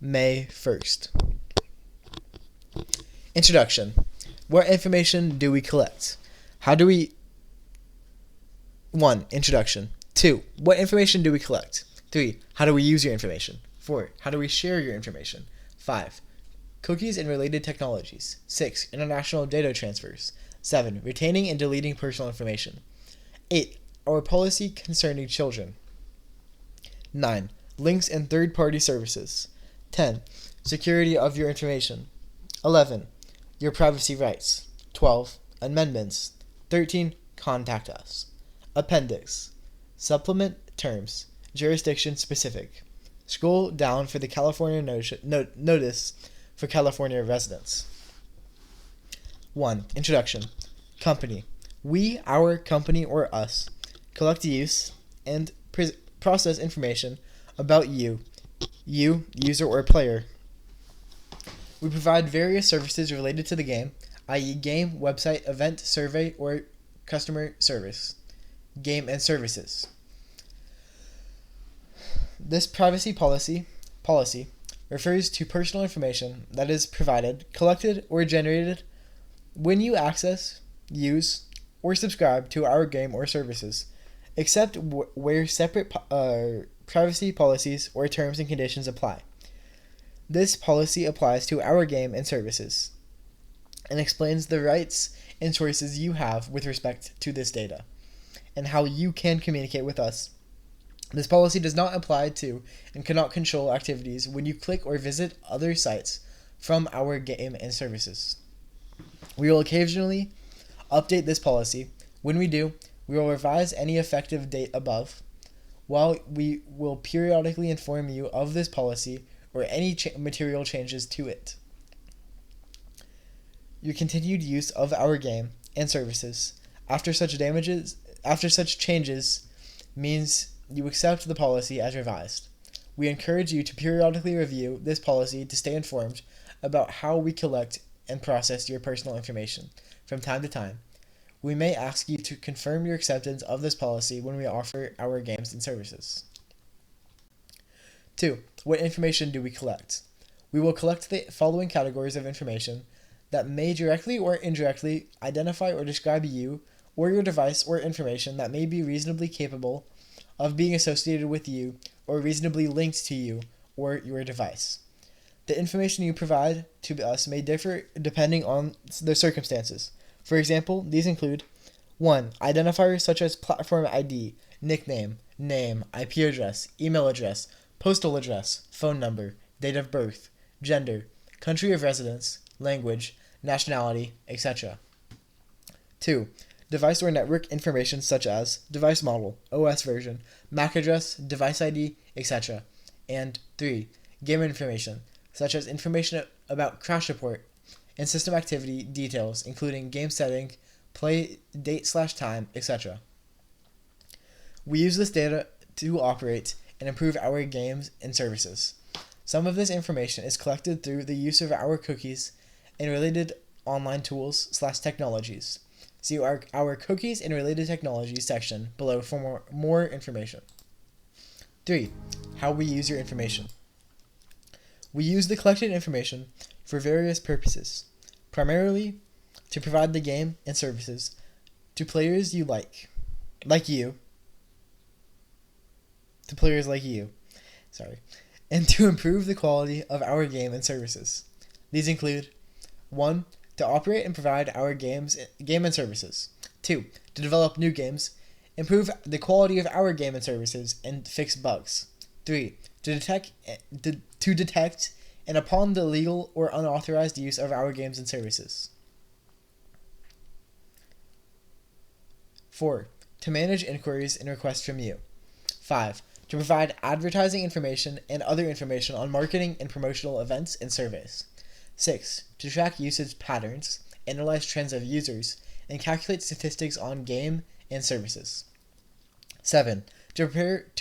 May 1st. Introduction. What information do we collect? How do we... 1. Introduction. 2. What information do we collect? 3. How do we use your information? 4. How do we share your information? 5. Cookies and related technologies. 6. International data transfers. 7. Retaining and deleting personal information. 8. Our policy concerning children. 9. Links and third-party services. 10. Security of your information. 11. Your privacy rights. 12. Amendments. 13. Contact us. Appendix. Supplement terms. Jurisdiction specific. Scroll down for the California notice for California residents. 1. Introduction. Company. We, our company, or us, collect, use, and process information about you, user or player. We provide various services related to the game, i.e. game, website, event, survey, or customer service. Game and services. This privacy policy refers to personal information that is provided, collected, or generated when you access, use, or subscribe to our game or services, except where separate privacy policies or terms and conditions apply. This policy applies to our game and services and explains the rights and choices you have with respect to this data and how you can communicate with us. This policy does not apply to and cannot control activities when you click or visit other sites from our game and services. We will occasionally update this policy. When we do, we will revise any effective date above, while we will periodically inform you of this policy or any material changes to it. Your continued use of our game and services after such changes means you accept the policy as revised. We encourage you to periodically review this policy to stay informed about how we collect and process your personal information. From time to time, we may ask you to confirm your acceptance of this policy when we offer our games and services. 2. What information do we collect? We will collect the following categories of information that may directly or indirectly identify or describe you or your device, or information that may be reasonably capable of being associated with you or reasonably linked to you or your device. The information you provide to us may differ depending on the circumstances. For example, these include: 1. Identifiers such as platform ID, nickname, name, IP address, email address, postal address, phone number, date of birth, gender, country of residence, language, nationality, etc. 2. Device or network information such as device model, OS version, MAC address, device ID, etc. And 3. Game information, such as information about crash report and system activity details, including game setting, play date/time, etc. We use this data to operate and improve our games and services. Some of this information is collected through the use of our cookies and related online tools/technologies. See our cookies and related technologies section below for more information. 3. How we use your information. We use the collected information for various purposes, primarily to provide the game and services to players you like you, and to improve the quality of our game and services. These include: 1. To operate and provide our game and services. 2. To develop new games, improve the quality of our game and services, and fix bugs. 3. To detect and upon the illegal or unauthorized use of our games and services. 4. To manage inquiries and requests from you. 5. To provide advertising information and other information on marketing and promotional events and surveys. 6. To track usage patterns, analyze trends of users, and calculate statistics on game and services. 7. To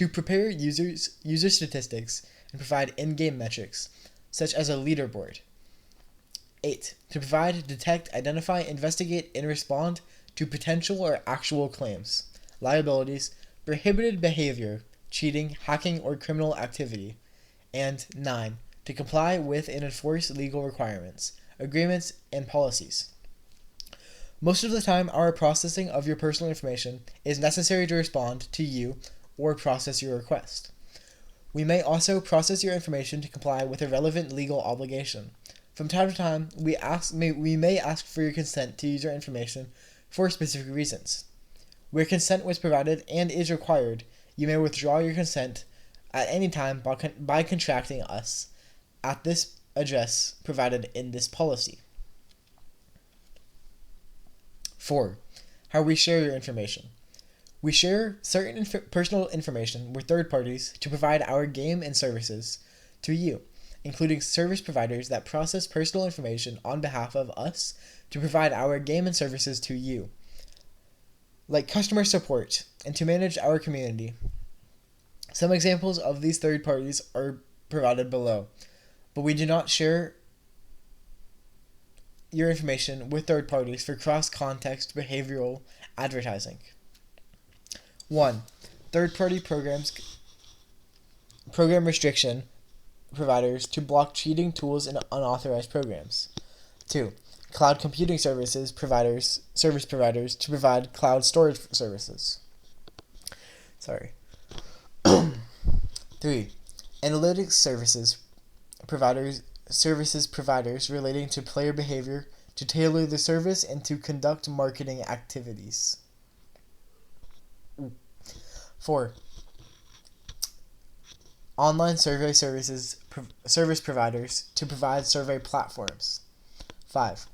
prepare user statistics and provide in-game metrics, such as a leaderboard. 8. To provide, detect, identify, investigate, and respond to potential or actual claims, liabilities, prohibited behavior, cheating, hacking, or criminal activity. And 9. To comply with and enforce legal requirements, agreements, and policies. Most of the time, our processing of your personal information is necessary to respond to you or process your request. We may also process your information to comply with a relevant legal obligation. From time to time, we may ask for your consent to use your information for specific reasons. Where consent was provided and is required, you may withdraw your consent at any time by contacting us at this address provided in this policy. 4. How we share your information. We share certain personal information with third parties to provide our game and services to you, including service providers that process personal information on behalf of us to provide our game and services to you, like customer support, and to manage our community. Some examples of these third parties are provided below, but we do not share your information with third parties for cross-context behavioral advertising. 1. Third-party program restriction providers to block cheating tools and unauthorized programs. 2. Cloud computing service providers to provide cloud storage services. 3. Analytics services providers relating to player behavior to tailor the service and to conduct marketing activities. 4. Online survey service providers to provide survey platforms. 5.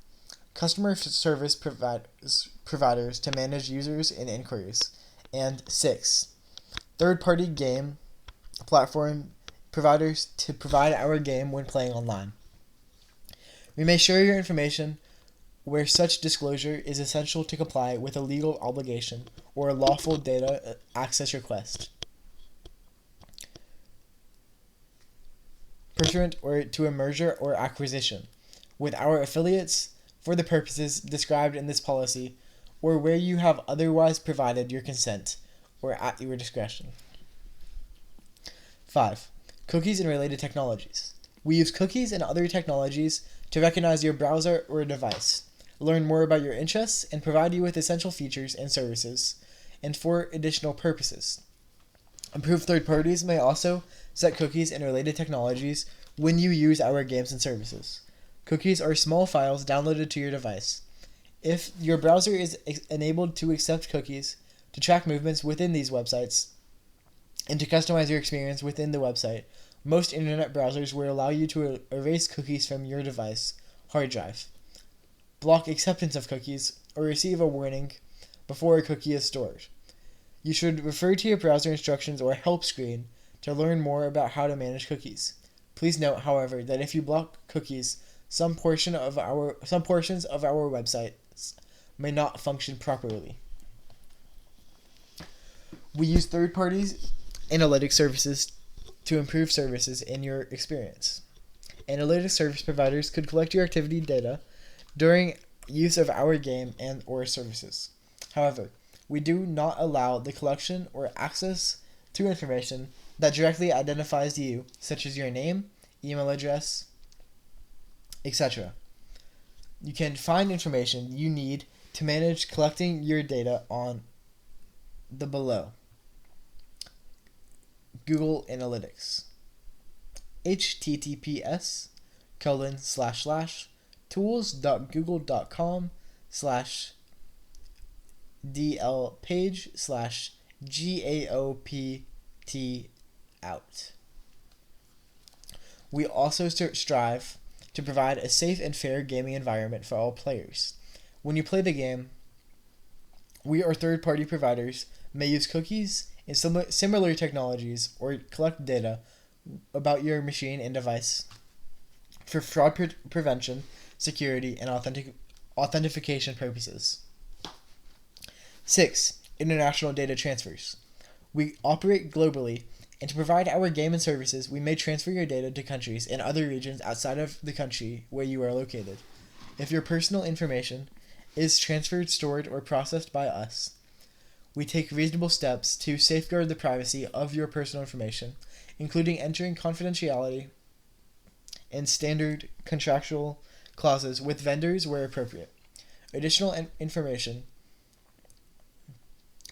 Customer service providers to manage users and inquiries. And 6. Third-party game platform providers to provide our game when playing online. We may share your information where such disclosure is essential to comply with a legal obligation or a lawful data access request, pursuant or to a merger or acquisition with our affiliates for the purposes described in this policy, or where you have otherwise provided your consent or at your discretion. 5. Cookies and related technologies. We use cookies and other technologies to recognize your browser or device, learn more about your interests, and provide you with essential features and services, and for additional purposes. Approved third parties may also set cookies and related technologies when you use our games and services. Cookies are small files downloaded to your device. If your browser is enabled to accept cookies, to track movements within these websites, and to customize your experience within the website, most internet browsers will allow you to erase cookies from your device hard drive, block acceptance of cookies, or receive a warning before a cookie is stored. You should refer to your browser instructions or help screen to learn more about how to manage cookies. Please note, however, that if you block cookies, some portions of our websites may not function properly. We use third-party analytics services to improve services in your experience. Analytics service providers could collect your activity data during use of our game and or services. However, we do not allow the collection or access to information that directly identifies you, such as your name, email address, etc. You can find information you need to manage collecting your data on the below. Google Analytics. https://tools.google.com/DLPage/GAOPT-out. We also strive to provide a safe and fair gaming environment for all players. When you play the game, We or third-party providers may use cookies and similar technologies or collect data about your machine and device for fraud prevention, security, and authentication purposes. 6. International data transfers. We operate globally, and to provide our game and services, we may transfer your data to countries and other regions outside of the country where you are located. If your personal information is transferred, stored, or processed by us, we take reasonable steps to safeguard the privacy of your personal information, including entering confidentiality and standard contractual clauses with vendors where appropriate. Additional information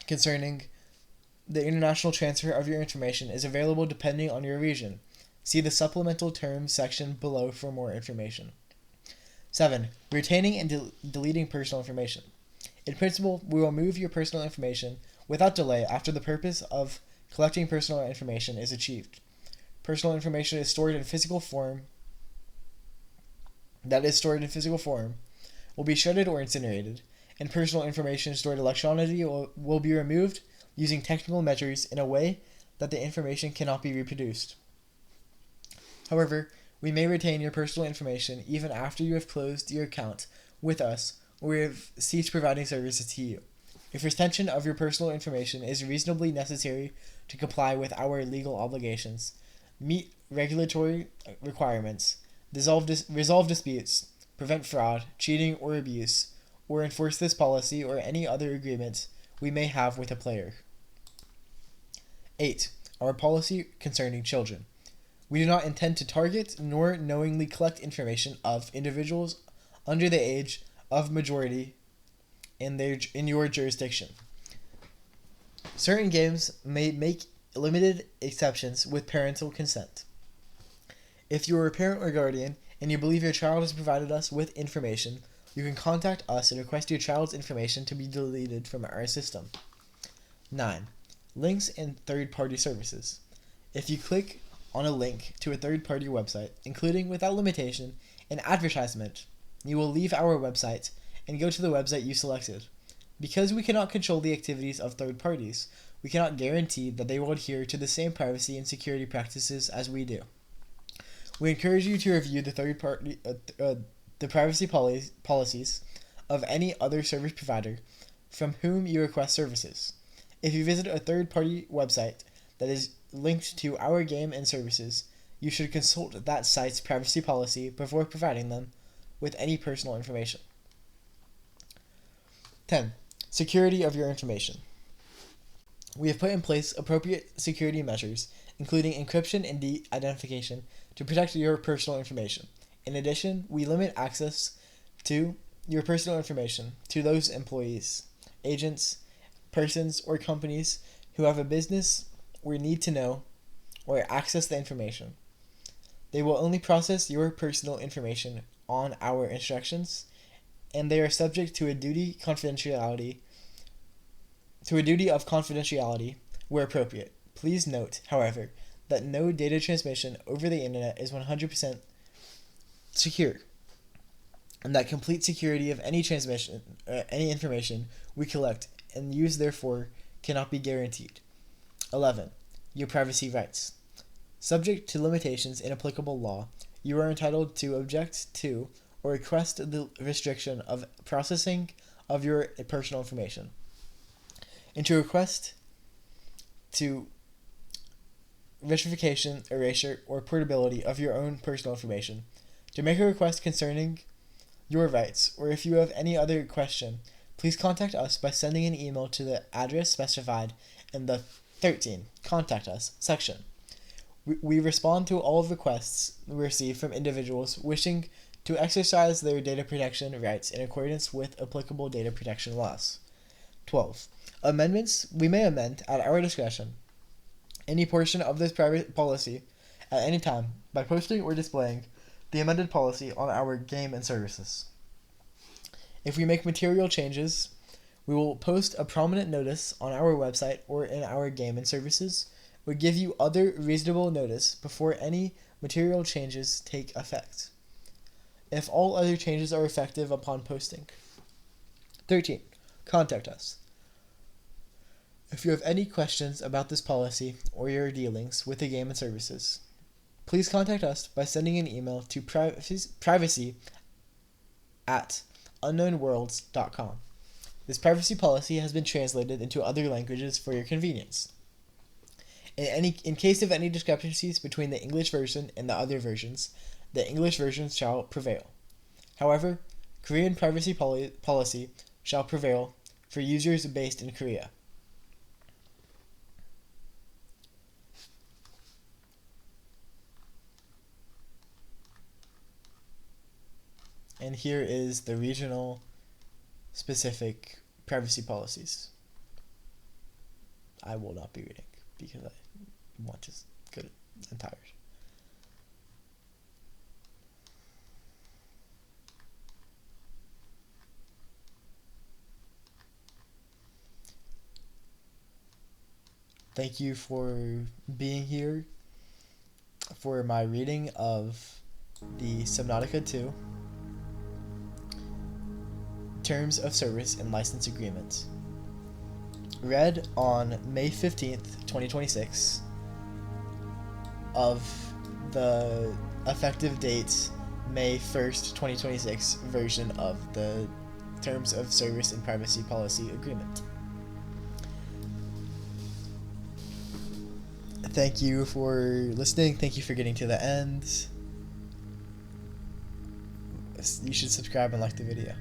concerning the international transfer of your information is available depending on your region. See the supplemental terms section below for more information. 7. Retaining and deleting personal information. In principle, we will move your personal information without delay after the purpose of collecting personal information is achieved. Personal information is stored in physical form will be shredded or incinerated, and personal information stored electronically will be removed using technical measures in a way that the information cannot be reproduced. However, we may retain your personal information even after you have closed your account with us or we have ceased providing services to you. If retention of your personal information is reasonably necessary to comply with our legal obligations, meet regulatory requirements, resolve disputes, prevent fraud, cheating, or abuse, or enforce this policy or any other agreement we may have with a player. 8. Our policy concerning children. We do not intend to target nor knowingly collect information of individuals under the age of majority in your jurisdiction. Certain games may make limited exceptions with parental consent. If you are a parent or guardian and you believe your child has provided us with information, you can contact us and request your child's information to be deleted from our system. 9. Links and third-party services. If you click on a link to a third-party website, including without limitation an advertisement, you will leave our website and go to the website you selected. Because we cannot control the activities of third parties, we cannot guarantee that they will adhere to the same privacy and security practices as we do. We encourage you to review the privacy policies of any other service provider from whom you request services. If you visit a third-party website that is linked to our game and services, you should consult that site's privacy policy before providing them with any personal information. 10. Security of your information. We have put in place appropriate security measures, including encryption and de-identification, to protect your personal information. In addition, we limit access to your personal information to those employees, agents, persons, or companies who have a business or need to know or access the information. They will only process your personal information on our instructions, and they are subject to a duty of confidentiality where appropriate. Please note, however, that no data transmission over the internet is 100% secure, and that complete security of any information we collect and use therefore cannot be guaranteed. 11. Your privacy rights. Subject to limitations in applicable law, you are entitled to object to or request the restriction of processing of your personal information, and to request to vitrification, erasure, or portability of your own personal information. To make a request concerning your rights, or if you have any other question, please contact us by sending an email to the address specified in the 13. Contact Us section. We respond to all requests we receive from individuals wishing to exercise their data protection rights in accordance with applicable data protection laws. 12. Amendments. We may amend, at our discretion, any portion of this private policy at any time by posting or displaying the amended policy on our game and services. If we make material changes, we will post a prominent notice on our website or in our game and services, or give you other reasonable notice before any material changes take effect, if all other changes are effective upon posting. 13. Contact us. If you have any questions about this policy or your dealings with the game and services, please contact us by sending an email to privacy@unknownworlds.com. This privacy policy has been translated into other languages for your convenience. In case of any discrepancies between the English version and the other versions, the English version shall prevail. However, Korean privacy policy shall prevail for users based in Korea. And here is the regional specific privacy policies. I will not be reading because I want to get it. I'm tired. Thank you for being here for my reading of the Subnautica 2 Terms of Service and License Agreement. Read on May 15th, 2026 of the effective date May 1st, 2026 version of the Terms of Service and Privacy Policy Agreement. Thank you for listening. Thank you for getting to the end. You should subscribe and like the video.